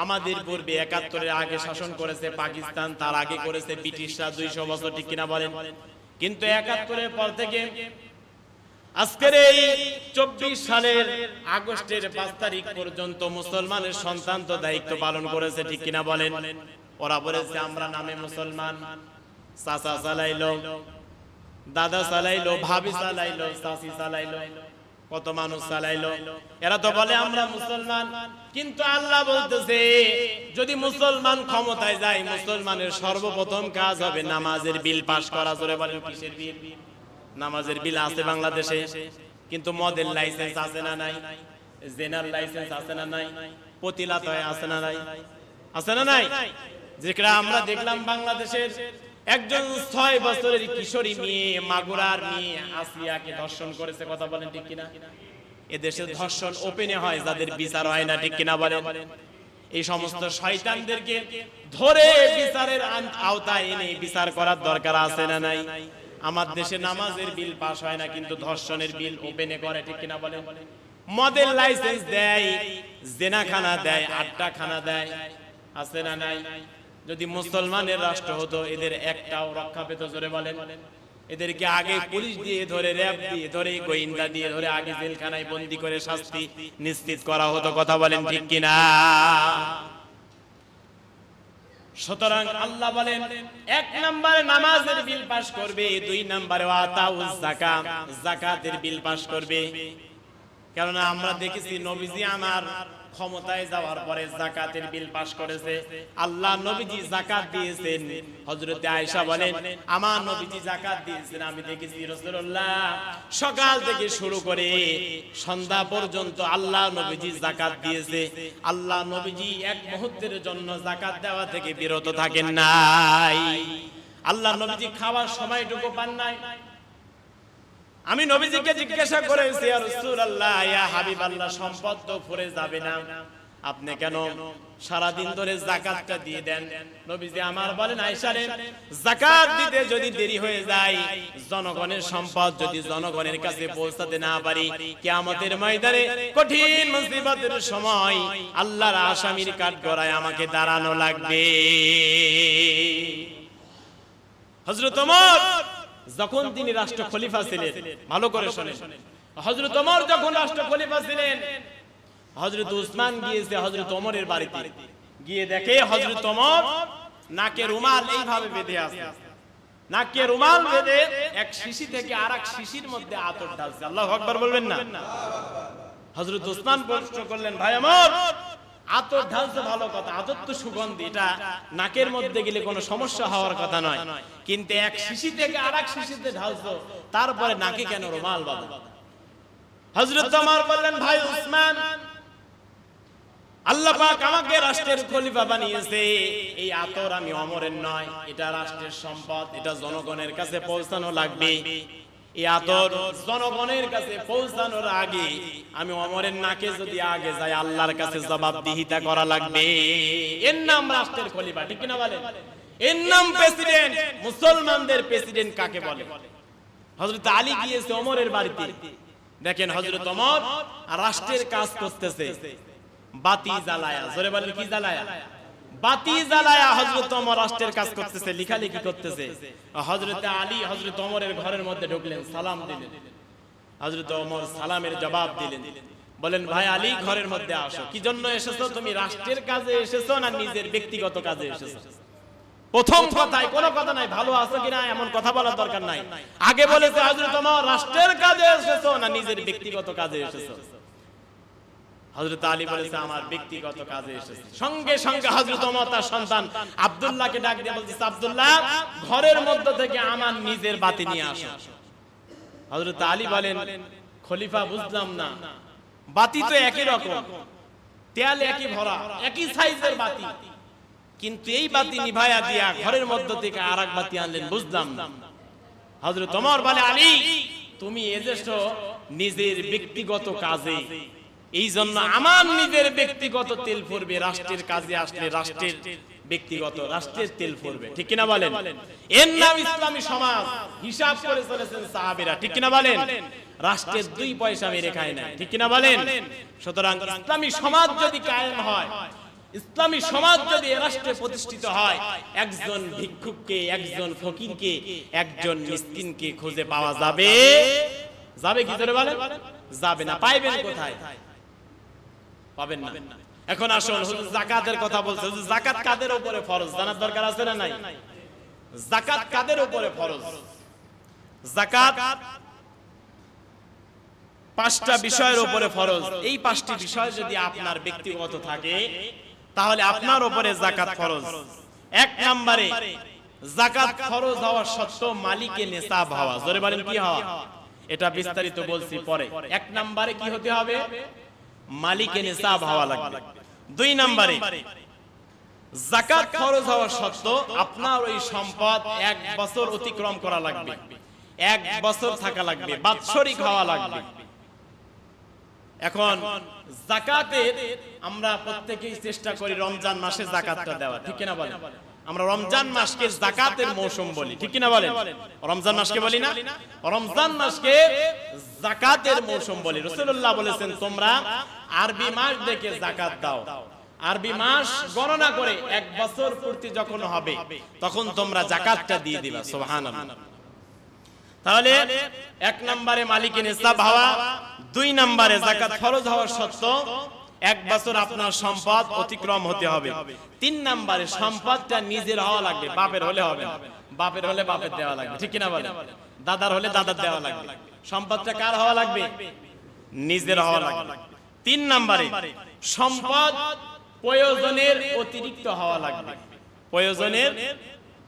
আমাদের পূর্বে 71-এর আগে শাসন করেছে পাকিস্তান, তার আগে করেছে ব্রিটিশরা 200 বছর, ঠিক কিনা বলেন? কিন্তু 71-এর পর থেকে আজকের এই 24 সালের আগস্টের 5 তারিখ পর্যন্ত মুসলমানের সন্তান তো দায়িত্ব পালন করেছে, ঠিক কিনা বলেন? ওরা বলেছে আমরা নামে মুসলমান, চাচা চালাইলো, দাদা চালাইলো, ভাবি চালাইলো, চাচি চালাইলো, কত মানুষ চালাইলো, এরা তো বলে আমরা মুসলমান। কিন্তু আল্লাহ বলতেছে যদি মুসলমান ক্ষমতায় যায়, মুসলমানের সর্বপ্রথম কাজ হবে নামাজের বিল পাস করা। জোরে বলেন কিসের বিল? নামাজের বিল আছে বাংলাদেশে, কিন্তু মদের লাইসেন্স আছে না নাই? জেনার লাইসেন্স আছে না নাই? পতিলাতয় আছে না নাই? আছে না নাই? যেটা আমরা দেখলাম বাংলাদেশের একজন 6 বছরের কিশোরী মেয়ে, মাগুরার মেয়ে আসিয়াকে ধর্ষণ করেছে। কথা বলেন ঠিক কিনা? এদেশে ধর্ষণ ওপেনে হয়, যাদের বিচার হয় না, ঠিক কিনা বলেন? এই সমস্ত শয়তানদেরকে ধরে বিচারের আওতায় এনে বিচার করার দরকার আছে না নাই? আমার দেশে নামাজের বিল পাস হয় না, কিন্তু ধর্ষণের বিল ওপেনে করে, ঠিক কিনা বলেন? মদের লাইসেন্স দেয়, জেনাখানা দেয়, আড্ডাখানা দেয়, আছে না নাই? যদি মুসলমানের রাষ্ট্র হতো, এদের একটাও রক্ষা পেত? জোরে বলেন। এদেরকে আগে পুলিশ দিয়ে ধরে, র‍্যাব দিয়ে ধরে, গোয়েন্দা দিয়ে ধরে আগে জেলখানায় বন্দী করে শাস্তি নিশ্চিত করা হতো। কথা বলেন ঠিক কিনা? সুতরাং আল্লাহ বলেন 1 নম্বরে নামাজের বিল পাস করবে, 2 নম্বরে আতাউজ যাকাত, যাকাতের বিল পাস করবে। কারণ আমরা দেখেছি নবীজি আমার ক্ষমতায় যাওয়ার পরে যাকাতের বিল পাস করেছে। আল্লাহ নবীজি যাকাত দিয়েছেন। হযরতে আয়েশা বলেন আমার নবীজি যাকাত দিয়েছেন, আমি দেখেছি রাসূলুল্লাহ সকাল থেকে শুরু করে সন্ধ্যা পর্যন্ত আল্লাহ নবীজি যাকাত দিয়েছে। আল্লাহ নবীজি এক মুহূর্তের জন্য যাকাত দেওয়া থেকে বিরত থাকেন নাই। আল্লাহ নবীজি খাওয়ার সময়টুকু পান নাই। আমি নবীজিকে জিজ্ঞাসা করেছি ইয়া রাসূলুল্লাহ, ইয়া হাবিবাল্লাহ, সম্পদ তো ফুরে যাবে না, আপনি কেন সারা দিন ধরে যাকাতটা দিয়ে দেন? নবীজি আমার বলেন আয়েশা রে, যাকাত দিতে যদি দেরি হয়ে যায়, জনগণের সম্পদ যদি জনগণের কাছে পৌঁছাতে না পারি, কিয়ামতের ময়দানে কঠিন মুসিবতের সময় আল্লাহর আসামির কাঠগড়ায় আমাকে দাঁড়ানো লাগবে। হযরত ওমর যখন তিনি রাষ্ট্র খলিফা ছিলেন, ভালো করে শুনেন, হযরত ওমর যখন রাষ্ট্র খলিফা ছিলেন, হযরত উসমান গিয়েছে হযরত ওমরের বাড়িতে, গিয়ে দেখে হযরত ওমর নাকে রুমাল এইভাবে বেঁধে আছে, নাকে রুমাল বেঁধে এক শিশি থেকে আরেক শিশির মধ্যে আতর ঢালছে। আল্লাহু আকবার বলবেন না? হযরত উসমান প্রশ্ন করলেন, ভাই ওমর, আতর ঢালছে ভালো কথা, আতর তো সুগন্ধি, এটা নাকের মধ্যে গেলে কোনো সমস্যা হওয়ার কথা নয়, কিন্তু এক শিশি থেকে আরেক শিশিতে ঢালছো, তারপরে নাকে কেন রুমাল বাঁধা? হযরত ওমর বললেন, ভাই উসমান, আল্লাহ পাক আমাকে রাষ্ট্রের খলিফা বানিয়েছে, এই আতর আমি ওমরের নয়, এটা রাষ্ট্রের সম্পদ, এটা জনগণের কাছে পৌঁছানো লাগবে। এই আতর জনগণের কাছে পৌঁছানোর আগে আমি ওমরের নাকে যদি আগে যাই, আল্লাহর কাছে জবাবদিহিতা করা লাগবে। এর নাম রাষ্ট্রের খলিফা, ঠিক কিনা বলেন? এর নাম প্রেসিডেন্ট। মুসলমানদের প্রেসিডেন্ট কাকে বলে? হযরত আলী গিয়েছে ওমরের বাড়িতে, দেখেন হযরত ওমর রাষ্ট্রের কাজ করতেছে, বাতি জ্বালায়া, জোরে বলেন কি জ্বালায়া? বাতি জ্বালায়া হযরত ওমর রাষ্ট্রের কাজ করতেছে, লেখালেখি করতেছে। হযরত আলী হযরত ওমরের ঘরের মধ্যে ঢুকলেন, সালাম দিলেন। হযরত ওমর সালামের জবাব দিলেন, বলেন, ভাই আলী, ঘরের মধ্যে আসো। কি জন্য এসেছো? তুমি রাষ্ট্রের কাজে এসেছো না নিজের ব্যক্তিগত কাজে এসেছো? প্রথম কথায় কোনো কথা নাই, ভালো আছো কিনা এমন কথা বলার দরকার নাই। আগে বলেছে হযরত ওমর, রাষ্ট্রের কাজে এসেছো না নিজের ব্যক্তিগত কাজে এসেছো? হযরত আলী বলেছে, আমার ব্যক্তিগত কাজে এসেছি। সঙ্গে সঙ্গে হযরত ওমর তার সন্তান আব্দুল্লাহকে ডাক দিয়ে বলছে, আব্দুল্লাহ, ঘরের মধ্য থেকে আমার নিজের বাতি নিয়ে আসো। হযরত আলী বলেন, খলিফা, বুঝলাম না, বাতি তো একই রকম, তেল একই ভরা, একই সাইজের বাতি, কিন্তু এই বাতি নিভায়া দিয়া ঘরের মধ্য থেকে আরেক বাতি আনলেন, বুঝলাম না। হযরত ওমর বলে, আলী তুমি এসেছো নিজের ব্যক্তিগত কাজে, এই জন্য আমার নিজের ব্যক্তিগত তেল পড়বে, রাষ্ট্রের কাজে আসলে রাষ্ট্রের ব্যক্তিগত রাষ্ট্রের তেল পড়বে, ঠিক কিনা বলেন? এর নাম ইসলামী সমাজ, হিসাব করে চলেছেন সাহাবীরা, ঠিক কিনা বলেন? রাষ্ট্রের 2 পয়সা মেরে খায় না, ঠিক কিনা বলেন? সুতরাং ইসলামী সমাজ যদি কায়েম হয়, ইসলামী সমাজ যদি রাষ্ট্রে প্রতিষ্ঠিত হয়, একজন ভিক্ষুককে, একজন ফকিরকে, একজন মিসকিনকে খুঁজে পাওয়া যাবে? যাবে কি করে বলেন? যাবে না। পাইবেন কোথায়? পাবেন না। এখন আসুন, হুজুর যাকাতের কথা বলছে। হুজুর যাকাত কাদের উপরে ফরজ জানার দরকার আছে না নাই? যাকাত কাদের উপরে ফরজ? যাকাত 5টা বিষয়ের উপরে ফরজ। এই 5টি বিষয় যদি আপনার ব্যক্তিগত থাকে, তাহলে আপনার উপরে যাকাত ফরজ। 1 নম্বরে যাকাত ফরজ হওয়া সত্ত্বেও মালিকে নিসাব হওয়া। জোরে বলেন কি হওয়া? এটা বিস্তারিত বলছি পরে। 1 নম্বরে কি হতে হবে? মালিকে নিসাব হওয়া লাগবে। 2 নম্বরে যাকাত ফরজ হওয়া সত্ত্বেও আপনার ওই সম্পদ 1 বছর অতিক্রম করা লাগবে, 1 বছর থাকা লাগবে, বাৎসরিক হওয়া লাগবে। এখন যাকাতের আমরা প্রত্যেকেই চেষ্টা করি রমজান মাসে যাকাতটা দেওয়া, ঠিক কিনা বলেন? আমরা রমজান মাসকে যাকাতের মৌসুম বলি, ঠিক কিনা বলেন? রমজান মাসকে বলি না? রমজান মাসকে যাকাতের মৌসুম বলি। রাসূলুল্লাহ বলেছেন, তোমরা আরবি মাস দেখে যাকাত দাও। আরবি মাস গণনা করে 1 বছর পূর্তি যখন হবে, তখন তোমরা যাকাতটা দিয়ে দিবা। সুবহানাল্লাহ। তাহলে 1 নম্বরে মালিকে নিসাব হওয়া, 2 নম্বরে যাকাত ফরজ হওয়া সত্ত্বেও 1 বছর আপনার সম্পদ অতিক্রম হতে হবে। 3 নম্বরে সম্পদটা নিজের হওয়া লাগবে, বাপের হলে হবে না। বাপের হলে বাপের দেওয়া লাগবে, ঠিক কিনা বলেন? দাদার হলে দাদার দেওয়া লাগবে। সম্পদটা কার হওয়া লাগবে? নিজের হওয়া লাগবে। 3 নম্বরে সম্পদ প্রয়োজনের অতিরিক্ত হওয়া লাগবে। প্রয়োজনের,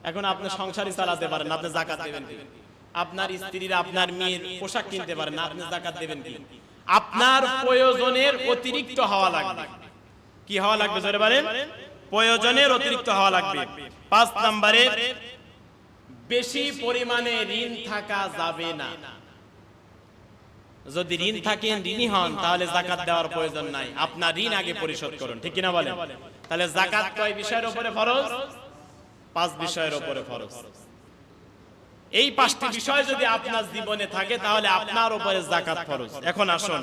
এখন আপনি সংসারই চালাতে পারেন, আপনি যাকাত দেবেন কি? আপনার স্ত্রীরা আপনার মেয়ের পোশাক কিনতে পারেন না, আপনি যাকাত দেবেন কি? আপনার প্রয়োজনের অতিরিক্ত হওয়া লাগবে। কি হওয়া লাগবে জোরে বলেন? প্রয়োজনের অতিরিক্ত হওয়া লাগবে। 5 নম্বরে বেশি পরিমাণে ঋণ থাকা যাবে না। যদি ঋণ থাকেন, ঋণী হন, তাহলে যাকাত দেওয়ার প্রয়োজন নাই, আপনার ঋণ আগে পরিশোধ করুন, ঠিক কিনা বলেন? তাহলে যাকাত কয় বিষয়ের উপরে ফরজ? 5 বিষয়ের উপরে ফরজ। এই 5টি বিষয় যদি আপনার জীবনে থাকে, তাহলে আপনার উপরে যাকাত ফরজ। এখন আসুন,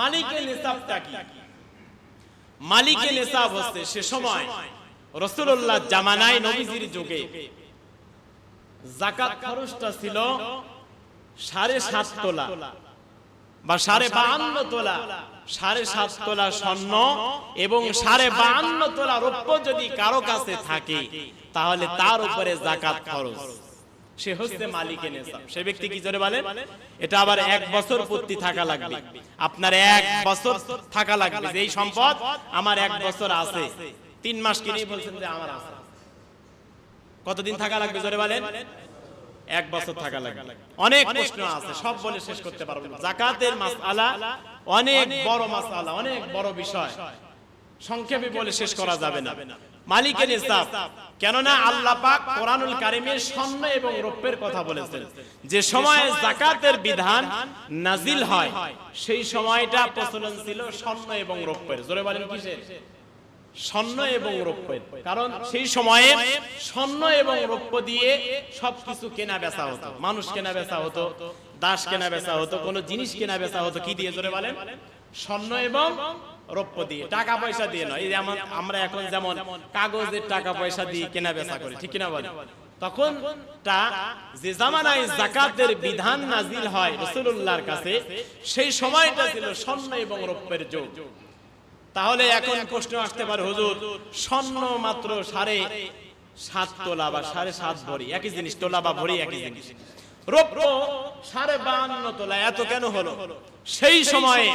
মালিকে নিসাবটা কি? মালিকে নিসাব হচ্ছে সে সময় রাসূলুল্লাহ জামানায়, নবীজির যুগে যাকাত খরচটা ছিল 7.5 তোলা বা 52.5 তোলা। 7.5 তোলা স্বর্ণ এবং 52.5 তোলা রৌপ্য যদি কারো কাছে থাকে, তাহলে তার উপরে যাকাত খরচ। সে হচ্ছে মালিকে নিসাব। সে ব্যক্তি কি জোরে বলেন? এটা আবার 1 বছর পূর্তি থাকা লাগবে। আপনার 1 বছর থাকা লাগবে। এই সম্পদ আমার 1 বছর আছে। 3 মাস কিনে বলছেন যে আমার আছে। কতদিন থাকা লাগবে জোরে বলেন? 1 বছর থাকা লাগবে। অনেক প্রশ্ন আছে, সব বলে শেষ করতে পারবো না। যাকাতের মাসআলা অনেক বড় মাসআলা, অনেক বড় বিষয়, সংক্ষেপে বলে শেষ করা যাবে না। মালিকে নিসাব, কেননা আল্লাহ পাক কোরআনুল কারীমে স্বর্ণ এবং রৌপ্যের কথা বলেছেন। যে সময়ে যাকাতের বিধান নাজিল হয়, সেই সময়টা প্রচলন ছিল স্বর্ণ এবং রৌপ্যের। জোরে বলেন কিসের? স্বর্ণ এবং রৌপ্যের। কারণ সেই সময়ে স্বর্ণ এবং রৌপ্য দিয়ে সবকিছু কেনা বেচা হতো। মানুষ কেনা বেচা হতো, দাস কেনা বেচা হতো, কোনো জিনিস কেনা বেচা হতো কি দিয়ে? জোরে বলেন? স্বর্ণ এবং রৌপ্য দিয়ে, টাকা পয়সা দিয়ে নয়। এই যেমন আমরা এখন যেমন কাগজের টাকা পয়সা দিয়ে কেনা বেচা করি, ঠিক কিনা বলেন? তখন যে জামানায় যাকাতের বিধান নাজিল হয় রাসূলুল্লাহর কাছে, সেই সময়টা ছিল স্বর্ণ এবং রৌপ্যের যুগ। তাহলে এখন প্রশ্ন আসতে পারে, হুজুর স্বর্ণ মাত্র 7.5 তোলা বা 7.5 ভরি, একই জিনিস, তোলা বা ভরি একই জিনিস। রৌপ্য 52.5 তোলা, এত কেন হলো? সেই সময়ে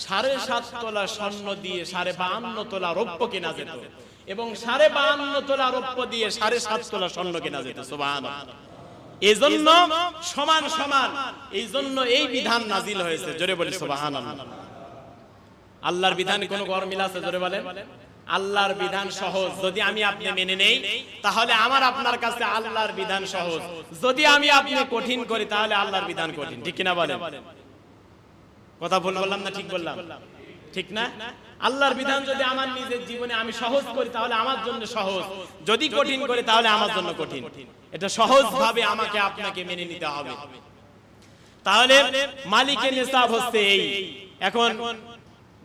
7.5 তোলা স্বর্ণ দিয়ে 52.5 তোলা রৌপ্য কেনা যেত, এবং 52.5 তোলা রৌপ্য দিয়ে 7.5 তোলা স্বর্ণ কেনা যেত। সুবহানাল্লাহ। এজন্য সমান সমান, এই জন্য এই বিধান নাজিল হয়েছে। জোরে বলি সুবহানাল্লাহ। আল্লাহর বিধানে কোনো গরমিল আছে জোরে বলেন? আল্লাহর বিধান সহজ, যদি আমি আপনি মেনে নেই তাহলে আমার আপনার কাছে আল্লাহর বিধান সহজ, যদি আমি আপনি কঠিন করি তাহলে আল্লাহর বিধান কঠিন। ঠিক কিনা বলেন? কথা ভুল বললাম না ঠিক বললাম? ঠিক না? আল্লাহর বিধান যদি আমার নিজের জীবনে আমি সহজ করি তাহলে আমার জন্য সহজ, যদি কঠিন করি তাহলে আমার জন্য কঠিন। এটা সহজ ভাবে আমাকে আপনাকে মেনে নিতে হবে। তাহলে মালিকের নিসাব হচ্ছে এই। এখন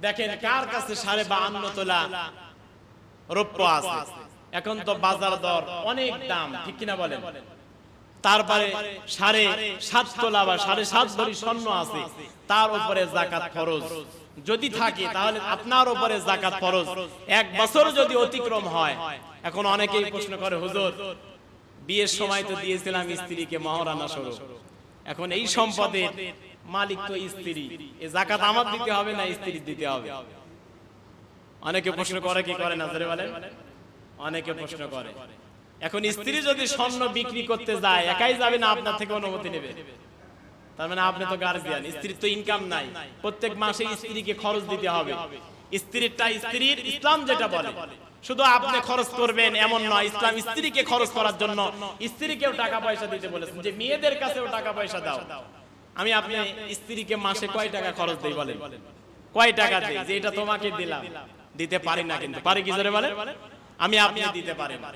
দেখেন কার কাছে 52.5 তোলা রৌপ্য আছে, এখন তো বাজার দর অনেক দাম, ঠিক কিনা বলেন? তারপরে 7.5 তোলা বা 7.5 ভরি স্বর্ণ আছে, তার উপরে যাকাত ফরজ যদি থাকে তাহলে আপনার উপরে যাকাত ফরজ। 1 বছর যদি অতিক্রম হয়, এখন অনেকেই প্রশ্ন করে হুজুর বিয়ের সময় তো দিয়েছিলাম স্ত্রীকে মহারানা স্বরূপ, এখন এই সম্পদের মালিক তো স্ত্রী, এই যাকাত আমার দিতে হবে না স্ত্রীর দিতে হবে? অনেকে প্রশ্ন করে কি করে না জোরে বলেন? অনেকে প্রশ্ন করে। এখন স্ত্রী যদি স্বর্ণ বিক্রি করতে যায়, একাই যাবে না আপনার থেকে অনুমতি নেবে? তার মানে আপনি তো গার্জিয়ান, স্ত্রীর তো ইনকাম নাই, প্রত্যেক মাসে স্ত্রীকে খরচ দিতে হবে। স্ত্রীরটা স্ত্রীর, ইসলাম যেটা বলে শুধু আপনি খরচ করবেন এমন নয়, ইসলাম স্ত্রীকে খরচ করার জন্য স্ত্রীকেও টাকা পয়সা দিতে বলেছেন, যে মেয়েদের কাছেও টাকা পয়সা দাও। আমি আপনি স্ত্রীকে মাসে কয় টাকা খরচ দেই বলেন? কয় টাকা দেই যে এটা তোমাকে দিলাম? দিতে পারি না, কিন্তু পারি কি জোরে বলেন? আমি আপনি দিতে পারি না।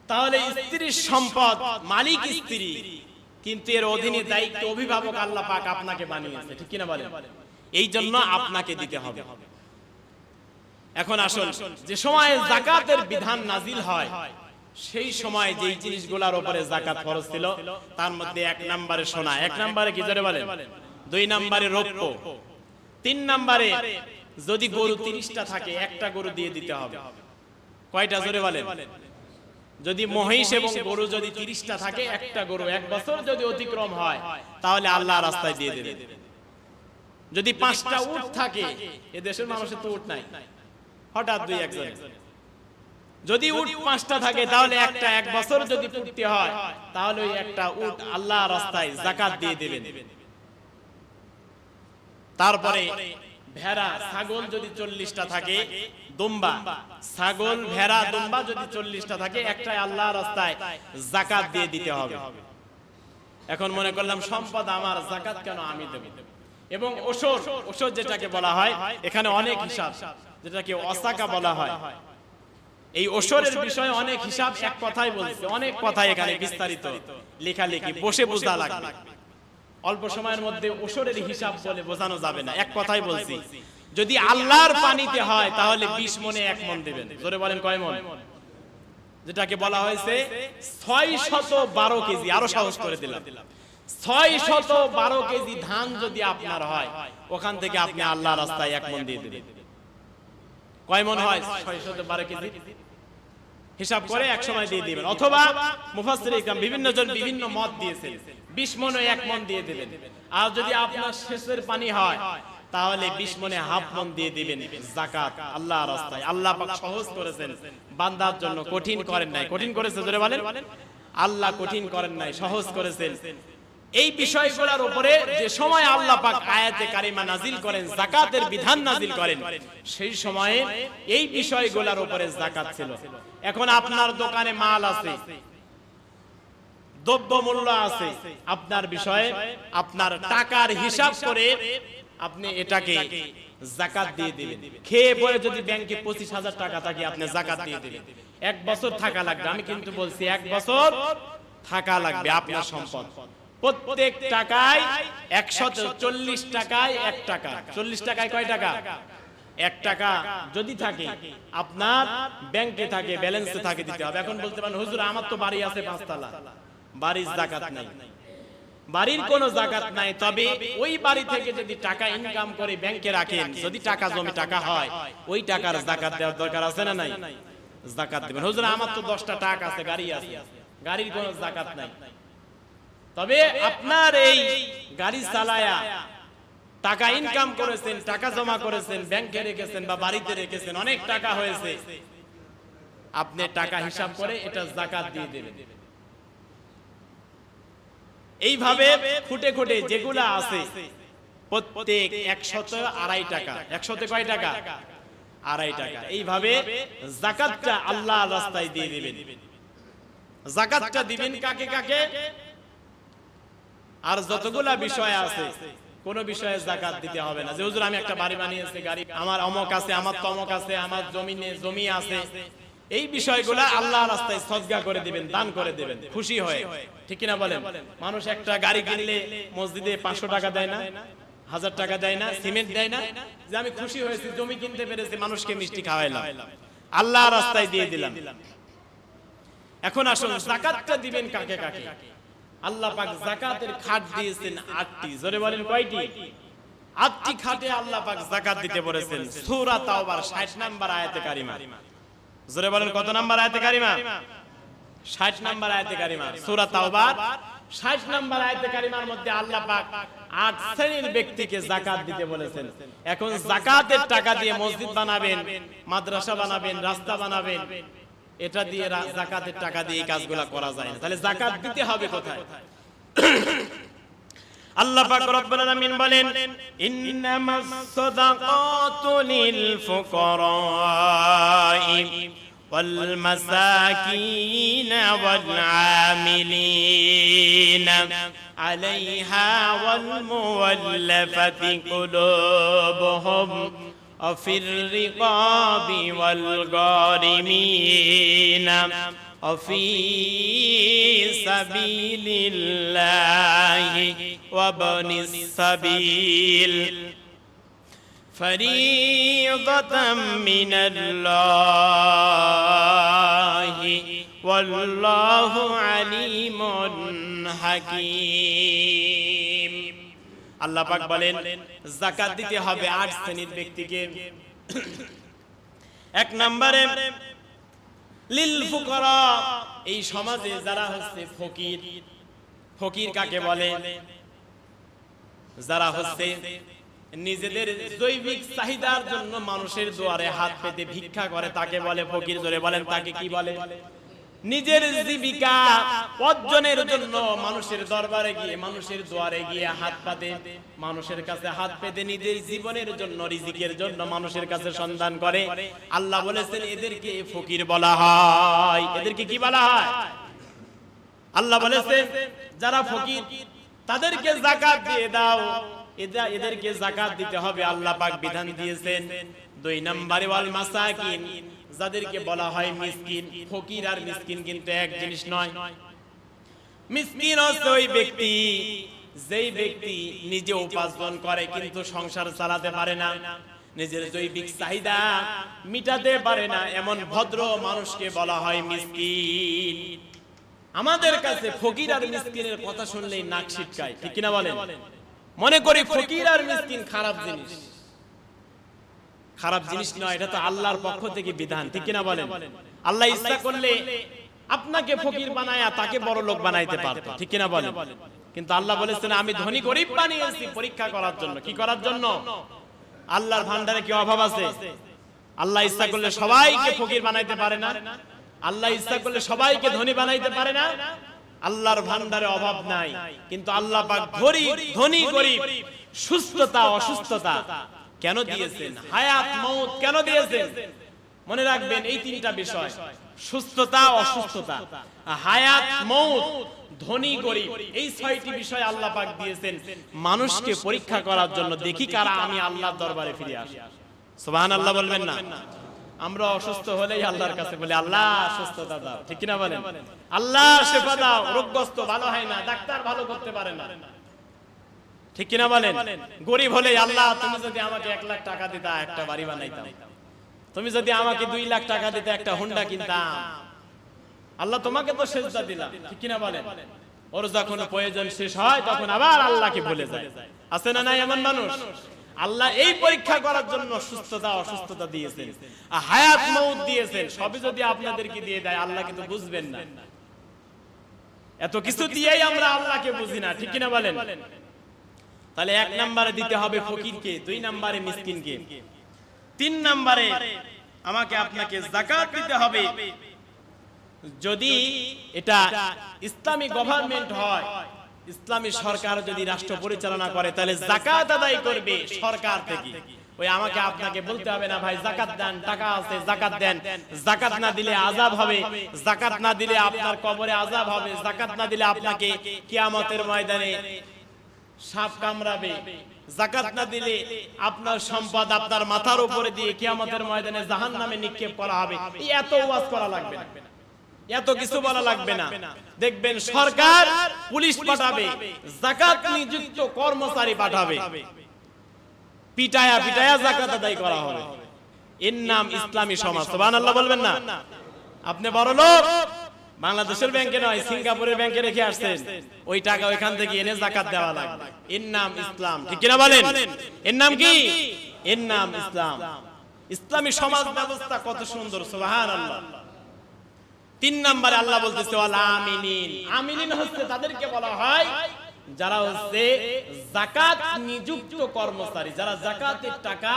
তাহলে স্ত্রীর সম্পদ মালিক স্ত্রী, কিন্তু এর অধীনে দায়িত্ব অভিভাবক আল্লাহ পাক আপনাকে বানিয়েছে, ঠিক কিনা বলেন? এই জন্য আপনাকে দিতে হবে। এখন আসল যে সময়ে যাকাতের বিধান নাজিল হয়, সেই সময় যেই জিনিসগুলোর উপরে যাকাত ফরজ ছিল তার মধ্যে 1 নম্বরে সোনা, 1 নম্বরে কি জোরে বলেন? 2 নম্বরে রৌপ্য, 3 নম্বরে যদি গরু 30টা থাকে একটা গরু দিয়ে দিতে হবে। কয়টা জোরে বলেন? যদি মহিষ এবং গরু যদি 30টা থাকে একটা গরু 1 বছর যদি অতিক্রম হয় তাহলে আল্লাহর রাস্তায় দিয়ে দেবেন। যদি 5টা উট থাকে, এ দেশের মানুষের তো উট নাই, হঠাৎ 2-1 জন, যদি উট 5টা থাকে তাহলে একটা 1 বছর যদি পূর্তি হয় তাহলে ওই একটা উট আল্লাহর রাস্তায় যাকাত দিয়ে দেবেন। তারপরে ভেড়া ছাগল যদি 40টা থাকে, দুম্বা ছাগল ভেড়া দুম্বা যদি 40টা থাকে, একটাই আল্লাহর রাস্তায় যাকাত দিয়ে দিতে হবে। এখন মনে করলাম সম্পদ আমার, যাকাত কেন আমি দেব? এবং ওশর, ওশর যেটাকে বলা হয় এখানে অনেক হিসাব, যেটাকে ওসাকা বলা হয়, এই ওশরের বিষয়ে অনেক হিসাব এক কথাই বলছে, অনেক কথাই এখানে বিস্তারিত লেখালেখি, বসে বোঝা লাগবে। অল্প সময়ের মধ্যে ওশরের হিসাব বলে বোঝানো যাবে না, এক কথাই বলছি। যদি আল্লাহর পানিতে হয় তাহলে 20 মণে 1 মণ দেবেন। জোরে বলেন কয় মণ? যেটাকে বলা হয়েছে 612 কেজি, আরো সহজ করে দিলাম, 612 কেজি ধান যদি আপনার হয়, ওখান থেকে আপনি আল্লাহর রাস্তায় 1 মণ দিয়ে দেবেন। কয় মণ হয়? 612 কেজি হিসাব করে এক সময় দিয়ে দিবেন। অথবা মুফাসসির ইকরাম বিভিন্ন জন বিভিন্ন মত দিয়েছেন, 20 মণ 1 মণ দিয়ে দেবেন। আর যদি আপনার শেষের পানি হয় তাহলে 20 মণে হাফ মণ দিয়ে দিবেন যাকাত আল্লাহর রাস্তায়। আল্লাহ পাক সহজ করেছেন বান্দার জন্য, কঠিন করেন নাই। কঠিন করেছে জোরে বলেন? আল্লাহ কঠিন করেন নাই, সহজ করেছেন। এই বিষয়গুলোর উপরে যে সময় আল্লাহ পাক আয়াতে কারিমা নাজিল করেন, যাকাতের বিধান নাজিল করেন, সেই সময়ে এই বিষয়গুলোর উপরে যাকাত ছিল। এখন আপনার দোকানে মাল আছে, দ্রব্য মূল্য আছে, আপনার বিষয়ে আপনার টাকার হিসাব করে আপনি এটাকে যাকাত দিয়ে দিবেন। খেয়ে পরে যদি ব্যাংকে 25,000 টাকা থাকে আপনি যাকাত দিয়ে দিবেন। 1 বছর থাকা লাগবে, আমি কিন্তু বলছি 1 বছর থাকা লাগবে আপনার সম্পদ। প্রত্যেক টাকায় 140 টাকায় 1 টাকা, 40 টাকায় কয় টাকা? 1 টাকা যদি থাকে আপনার ব্যাংকে থাকে, ব্যালেন্সে থাকে, দিতে হবে। এখন বলতে পারেন হুজুর আমার তো বাড়ি আছে 5 তলা, বাড়ির যাকাত নাই। বাড়ির কোনো যাকাত নাই, তবে ওই বাড়ি থেকে যদি টাকা ইনকাম করে ব্যাংকে রাখেন, যদি টাকা জমি টাকা হয়, ওই টাকার যাকাত দেওয়ার দরকার আছে না নাই? যাকাত দিবেন। হুজুর আমার তো 10টা টাকা আছে, গাড়ি আছে, গাড়ির কোনো যাকাত নাই। তবে আপনার এই গাড়ি চালায়া টাকা ইনকাম করেছেন, টাকা জমা করেছেন, ব্যাংকে রেখেছেন বা বাড়িতে রেখেছেন, অনেক টাকা হয়েছে, আপনি টাকা হিসাব করে এটা যাকাত দিয়ে দেবেন। এইভাবে খুঁটে খুঁটে যেগুলা আছে প্রত্যেক 100 আড়াই টাকা। 100 কয় টাকা? আড়াই টাকা। এইভাবে যাকাতটা আল্লাহর রাস্তায় দিয়ে দিবেন। যাকাতটা দিবেন কাকে কাকে? আর যতগুলা বিষয় আছে কোন বিষয়ে যাকাত দিতে হবে না। যে হুজুর আমি একটা বাড়ি বানিয়েছি, গাড়ি আমার অমক আছে, আমার তমক আছে, আমার জমি আছে, এই বিষয়গুলা আল্লাহর রাস্তায় সদকা করে দিবেন, দান করে দিবেন খুশি হয়ে। ঠিক কিনা বলেন? মানুষ একটা গাড়ি কিনলে মসজিদে 500 টাকা দেয় না, 1000 টাকা দেয় না, সিমেন্ট দেয় না, যে আমি খুশি হয়েছি জমি কিনতে পেরেছি, মানুষকে মিষ্টি খাওয়াইলাম, আল্লাহর রাস্তায় দিয়ে দিলাম। এখন আসুন যাকাতটা দিবেন কাকে কাকে? আল্লাহ পাক যাকাতের খাত দিয়েছেন 8টি। জোরে বলেন কয়টি? 8টি খাতে আল্লাহ পাক যাকাত দিতে বলেছেন। সূরা তাওবার 60 নাম্বার আয়াতে কারিমা। জোরে বলেন কত নাম্বার আয়াতে কারিমা? 60 নাম্বার আয়াতে কারিমা। সূরা তাওবার 60 নাম্বার আয়াতে কারিমার মধ্যে আল্লাহ পাক 8 শ্রেণীর ব্যক্তিকে যাকাত দিতে বলেছেন। এখন যাকাতের টাকা দিয়ে মসজিদ বানাবেন, মাদ্রাসা বানাবেন, রাস্তা বানাবেন, এটা দিয়ে যাকাতের টাকা দিয়ে এই কাজগুলো করা যায় না। তাহলে যাকাত দিতে হবে কোথায়? আল্লাহ পাক রব্বুল আলামিন বলেন, ইন্নামাস সাদাকাতু লিল ফুকারাই ওয়াল মাসাকিন ওয়াল আমিলিন আলাইহা ওয়াল মুওয়াল্লাফাতি কুলুবুহুম وفي الرقاب والغارمين وفي سبيل الله وابن السبيل فريضة من الله والله عليم حكيم। আল্লাহ পাক বলেন যাকাত দিতে হবে 8 শ্রেণীর ব্যক্তিকে। 1 নম্বরে লিল ফুকারা, এই সমাজে যারা হচ্ছে ফকির। ফকির কাকে বলে? যারা হচ্ছে নিজেদের জৈবিক চাহিদার জন্য মানুষের দুয়ারে হাত পেতে ভিক্ষা করে তাকে বলে ফকির। জোরে বলেন তাকে কি বলে? নিজের জীবিকা অর্জনের জন্য মানুষের দরবারে গিয়ে, মানুষের দুয়ারে গিয়ে হাত পাতে, মানুষের কাছে হাত পেতে নিজের জীবনের জন্য, রিজিকের জন্য মানুষের কাছে সন্ধান করে। আল্লাহ বলেছেন এদেরকে ফকির বলা হয়। এদেরকে কি বলা হয়? আল্লাহ বলেছেন যারা ফকির তাদেরকে যাকাত দিয়ে দাও, এদেরকে যাকাত দিতে হবে। আল্লাহ পাক বিধান দিয়েছেন। 2 নম্বরে ওয়াল মাসাকিন, যাদেরকে বলা হয় মিসকিন। ফকির আর মিসকিন কিন্তু এক জিনিস নয়। মিসকিন হচ্ছে ওই ব্যক্তি যেই ব্যক্তি নিজে উপার্জন করে কিন্তু সংসার চালাতে পারে না, নিজের জৈবিক চাহিদা মিটাতে পারে না, এমন ভদ্র মানুষকে বলা হয় মিসকিন। আমাদের কাছে ফকির আর মিসকিনের কথা শুনলেই নাক ছিটকায়। ঠিক কিনা বলেন? মনে করি ফকির আর মিসকিন খারাপ জিনিস। খারাপ জিনিস নয়, এটা তো আল্লাহর পক্ষ থেকে বিধান। ঠিক কিনা বলেন? আল্লাহ ইচ্ছা করলে আপনাকে ফকির বানায়া তাকে বড় লোক বানাইতে পারত। ঠিক কিনা বলেন? কিন্তু আল্লাহ বলেছেন আমি ধনী গরিব বানিয়েছি পরীক্ষা করার জন্য। কি করার জন্য? আল্লাহর ভান্ডারে কি অভাব আছে? আল্লাহ ইচ্ছা করলে সবাইকে ফকির বানাইতে পারে না? আল্লাহ ইচ্ছা করলে সবাইকে ধনী বানাইতে পারে না? আল্লাহর ভান্ডারে অভাব নাই, কিন্তু আল্লাহ পাক ধনী গরিব, সুস্থতা অসুস্থতা কেন দিয়েছেন, হায়াত মউত কেন দিয়েছেন? মনে রাখবেন এই 3টা বিষয়, সুস্থতা অসুস্থতা, হায়াত মউত, ধনী গরিব, এই 6টি বিষয় আল্লাহ পাক দিয়েছেন মানুষকে পরীক্ষা করার জন্য। দেখি কারা আমি আল্লাহর দরবারে ফিরে আসি। সুবহানাল্লাহ বলবেন না? আমরা অসুস্থ হলেই আল্লাহর কাছে বলি আল্লাহ সুস্থতা দাও। ঠিক কিনা বলেন? আল্লাহ শিফা দাও। রোগগ্রস্ত ভালো হয় না, ডাক্তার ভালো করতে পারে না। ঠিক কিনা বলেন? গরিব হলে আল্লাহ তুমি যদি আমাকে 1 লাখ টাকা দিতা একটা বাড়ি বানাইতাম, তুমি যদি আমাকে 2 লাখ টাকা দিতে একটা হোন্ডা কিনতাম। আল্লাহ তোমাকে তো সেজদা দিলাম। ঠিক কিনা বলেন? ওর যখন প্রয়োজন শেষ হয় তখন আবার আল্লাহকে ভুলে যায়। আছে না নাই এমন মানুষ? আল্লাহ এই পরীক্ষা করার জন্য সুস্থতা অসুস্থতা দিয়েছেন, হায়াত মউত দিয়েছেন। সবই যদি আপনাদেরকে দিয়ে দেয় আল্লাহ কিন্তু বুঝবেন না। এত কিছু দিয়েই আমরা আল্লাহকে বুঝি না। ঠিক কিনা বলেন? তাহলে 1 নম্বরে দিতে হবে ফকিরকে, 2 নম্বরে মিসকিনকে, 3 নম্বরে আমাকে আপনাকে যাকাত দিতে হবে। যদি এটা ইসলামী গভর্নমেন্ট হয় ইসলামী সরকার যদি রাষ্ট্র পরিচালনা করে তাহলে যাকাত আদায় করবে সরকার থেকে। ওই আমাকে আপনাকে বলতে হবে না ভাই যাকাত দেন, টাকা আছে যাকাত দেন, যাকাত না দিলে আযাব হবে, যাকাত না দিলে আপনার কবরে আযাব হবে, যাকাত না দিলে আপনাকে কিয়ামতের ময়দানে সাপ কামড়াবে, যাকাত না দিলে আপনার সম্পদ আপনার মাথার উপরে দিয়ে কিয়ামতের ময়দানে জাহান্নামে নিক্ষেপ করা হবে। এই এত ওয়াজ করা লাগবে না, এত কিছু বলা লাগবে না। দেখবেন সরকার পুলিশ পাঠাবে, যাকাত নিযুক্ত কর্মচারী পাঠাবে, পিটায়া পিটায়া যাকাত আদায় করা হবে। এর নাম ইসলামী সমাজ। সুবহানাল্লাহ বলবেন না? আপনি বড় লোক, বাংলাদেশের ব্যাংকে নয় সিঙ্গাপুরের ব্যাংকে রেখে আসছেন, ওই টাকা ওইখান থেকে এনে যাকাত দেওয়া লাগবে। এর নাম ইসলাম, ঠিক কিনা বলেন? এর নাম কি? এর নাম ইসলাম। ইসলামী সমাজ ব্যবস্থা কত সুন্দর, সুবহানাল্লাহ। 3 নম্বরে আল্লাহ বলতেছে ওয়াল আমিনিন। আমিনিন হচ্ছে তাদেরকে বলা হয় যারা হচ্ছে যাকাত নিযুক্ত কর্মচারী, যারা যাকাতের টাকা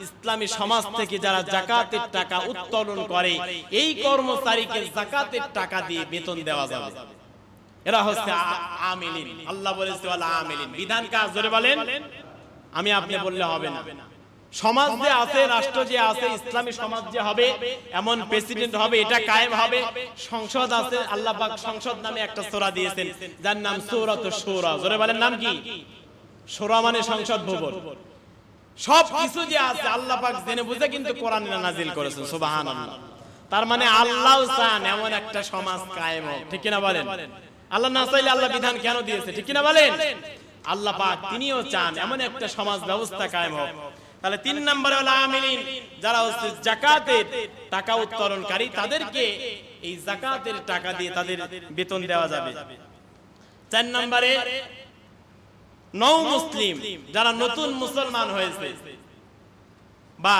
ইসলামী সমাজ থেকে যারা যাকাতের টাকা উত্তোলন করে, এই কর্মচারীকে যাকাতের টাকা দিয়ে বেতন দেওয়া যাবে। এরা হচ্ছে আমিলিন। আল্লাহ বলেছে ওয়াল আমিলিন। বিধান কাজ জোরে বলেন, আমি আপনি বললে হবে না। সমাজ যে আছে, রাষ্ট্র যে আছে, ইসলামী সমাজ যে হবে, এমন প্রেসিডেন্ট হবে, এটা কায়েম হবে। সংসদ আছে, আল্লাহ পাক সংসদ নামে একটা সূরা দিয়েছেন যার নাম সূরাতুশ শূরা। জোরে বলেন নাম কি? শূরা মানে সংসদ ভবন। সব কিছু যে আছে আল্লাহ পাক জেনে বুঝে কিন্তু কোরআনে নাজিল করেছেন, সুবহানাল্লাহ। তার মানে আল্লাহ চান এমন একটা সমাজ কায়েম হোক, ঠিক কিনা বলেন? আল্লাহ না চাইলে আল্লাহ বিধান কেন দিয়েছে, ঠিক কিনা বলেন? আল্লাহ পাক তিনিও চান এমন একটা সমাজ ব্যবস্থা কায়েম হোক। তাহলে 3 নম্বরে হলো আমিলিন, যারা হচ্ছে যাকাতের টাকা উত্তোলনকারী, তাদেরকে এই যাকাতের টাকা দিয়ে তাদের বেতন দেওয়া যাবে। 4 নম্বরে নও মুসলিম, যারা নতুন মুসলমান হয়েছে বা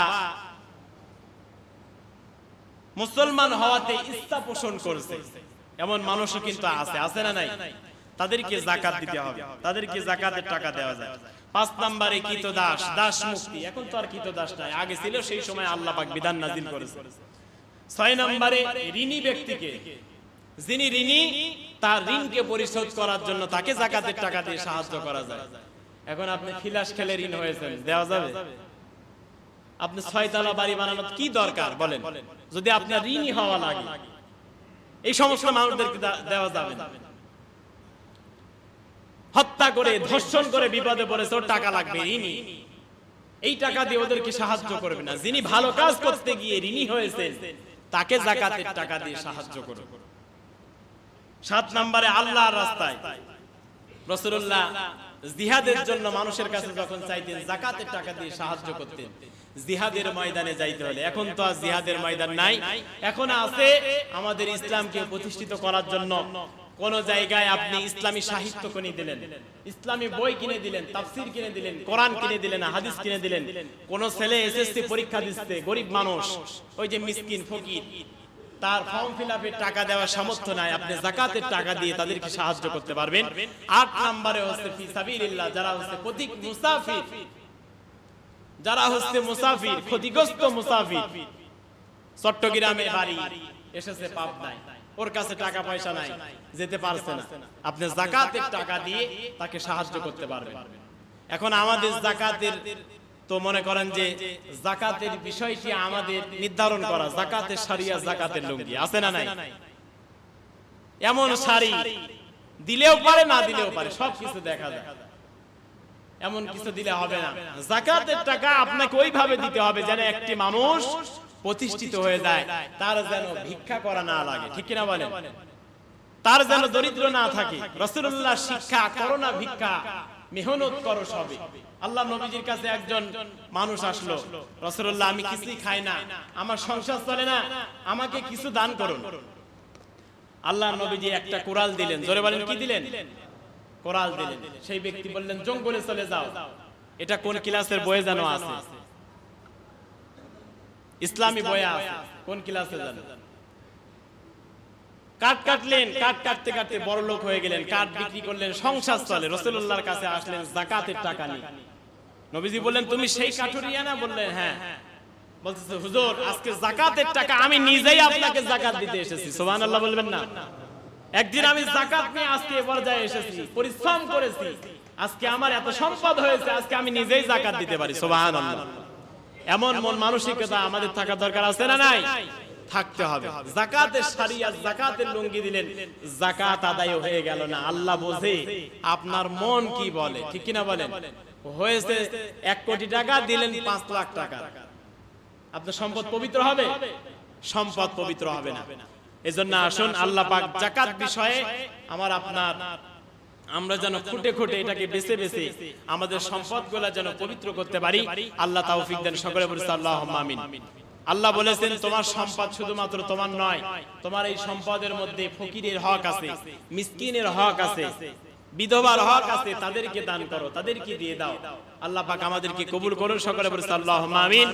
মুসলমান হওয়াতে ইচ্ছা পোষণ করছে, এমন মানুষও কিন্তু আছে, আছে না নাই? তাদেরকে যাকাত দিতে হবে, তাদেরকে যাকাতের টাকা দেওয়া যায়। 5 নম্বরে কৃতদাস, দাস মুক্তি। এখন তো আর কৃতদাস নাই, আগে ছিল, সেই সময় আল্লাহ পাক বিধান নাজিল করেছে। 6 নম্বরে ঋণী ব্যক্তিকে, যিনি ঋণী, তার ঋণকে পরিশোধ করার জন্য তাকে যাকাতের টাকা দিয়ে সাহায্য করা যায়। এখন আপনি খিলাস খেলে ঋণ হয়েছেন, দেওয়া যাবে? আপনি 6 তলা বাড়ি বানানোর কি দরকার বলেন? যদি আপনার ঋণী হওয়া লাগে, এই সমস্ত মানুষদেরকে দেওয়া যাবে না। হত্যা করে, ধর্ষণ করে বিপদে পড়েছে, ওর টাকা লাগবে, ঋণী, এই টাকা দিয়ে ওদেরকে সাহায্য করবে না। যিনি ভালো কাজ করতে গিয়ে ঋণী হয়েছেন, তাকে যাকাতের টাকা দিয়ে সাহায্য করবে। 7 নম্বরে আল্লাহর রাস্তায় রাসূলুল্লাহ জিহাদের জন্য মানুষের কাছে যখন চাইতেন, যাকাতের টাকা দিয়ে সাহায্য করতেন। জিহাদের ময়দানে যাইতে হলে, এখন তো আর জিহাদের ময়দান নাই, এখন আছে আমাদের ইসলামকে প্রতিষ্ঠিত করার জন্য কোন জায়গায় আপনি ইসলামী সাহিত্য কিনে দিলেন, ইসলামী বই কিনে দিলেন, তাফসীর কিনে দিলেন, কোরআন কিনে দিলেন, হাদিস কিনে দিলেন। কোন ছেলে এসএসসি পরীক্ষা দিচ্ছে, গরিব মানুষ, ওই যে মিসকিন ফকির, তার ফর্ম ফিলআপের টাকা দেওয়ার সামর্থ্য নাই, আপনি যাকাতের টাকা দিয়ে তাদেরকে সাহায্য করতে পারবেন। 8 নম্বরে হচ্ছে ফি সাবিলিল্লাহ, যারা হচ্ছে পথিক মুসাফির, যারা হচ্ছে মুসাফির, ক্ষতিগ্রস্ত মুসাফির, চট্টগ্রামে বাড়ি, এসেছে পাবনায়, ওর কাছে টাকা পয়সা নাই, যেতে পারছে না, আপনি যাকাতের টাকা দিয়ে তাকে সাহায্য করতে পারবেন। এখন আমাদের যাকাতের তো মনে করেন যে যাকাতের বিষয়টি আমাদের নির্ধারণ করা, যাকাতের শরিয়া, যাকাতের লুঙ্গি আছে না নাই? এমন শাড়ি দিলেও পারে, না দিলেও পারে, সবকিছু দেখা যায়। এমন কিছু দিলে হবে না। যাকাতের টাকা আপনাকে ওইভাবে দিতে হবে যেন একটি মানুষ প্রতিষ্ঠিত হয়ে যায়, তার যেন ভিক্ষা করা না লাগে, ঠিক কিনা বলেন? তার যেন দরিদ্র না থাকে। রাসূলুল্লাহ শিক্ষা করো না ভিক্ষা, মেহনত করো সবে। আল্লাহ নবীজির কাছে একজন মানুষ আসলো, রাসূলুল্লাহ আমি কিছুই খাই না, আমার সংসার চলে না, আমাকে কিছু দান করুন। আল্লাহ নবীজি একটা কোরাল দিলেন, জোরে বলেন কি দিলেন? কোরাল দিলেন। সেই ব্যক্তি বললেন জঙ্গলে চলে যাও। এটা কোন ক্লাসের বইয়ে যেন আছে, ইসলামী বইয়ে আছে, কোন ক্লাসে জানেন? কাঠ কাটলেন, কাঠ কাটতে কাটতে বড় লোক হয়ে গেলেন, কাঠ বিক্রি করলেন, সংসার চলে। রাসূলুল্লাহর কাছে আসলেন যাকাতের টাকা নিয়ে। নবীজি বললেন তুমি সেই কাঠুরিয়া না? বললেন হ্যাঁ। বলতেছে হুজুর আজকে যাকাতের টাকা আমি নিজেই আপনাকে যাকাত দিতে এসেছি। সুবহানাল্লাহ বলবেন না? একদিন আমি যাকাত নিয়ে আজকে এ পর্যায়ে এসেছি, পরিশ্রম করেছি, আজকে আমার এত সম্পদ হয়েছে, আজকে আমি নিজেই যাকাত দিতে পারি। সুবহানাল্লাহ। এমন মন মানসিকতা আমাদের থাকা দরকার আছে না নাই? থাকতে হবে। যাকাতের শরিয়ত, যাকাতের লুঙ্গি দিলেন, যাকাত আদায় হয়ে গেল না। আল্লাহ বোঝে আপনার মন কি বলে, ঠিক কিনা বলেন? হয়েছে 1 কোটি টাকা, দিলেন 5 লাখ টাকা, আপনার সম্পদ পবিত্র হবে? সম্পদ পবিত্র হবে না। এজন্য আসুন আল্লাহ পাক যাকাত বিষয়ে আমার আপনার আমরা যেন খুঁটে খুঁটে এটাকে বেছে বেছে আমাদের সম্পদগুলো যেন পবিত্র করতে পারি। আল্লাহ তৌফিক দেন। সকলে বলি আল্লাহুম্মা আমিন। আল্লাহ বলেছেন তোমার সম্পদ শুধুমাত্র তোমার নয়, তোমার এই সম্পদের মধ্যে ফকিরের হক আছে, মিসকিনের হক আছে, বিধবার হক আছে, তাদেরকে দান করো, তাদেরকে দিয়ে দাও। আল্লাহ পাক আমাদেরকে কবুল করুন। সকলে বলি আল্লাহুম্মা আমিন।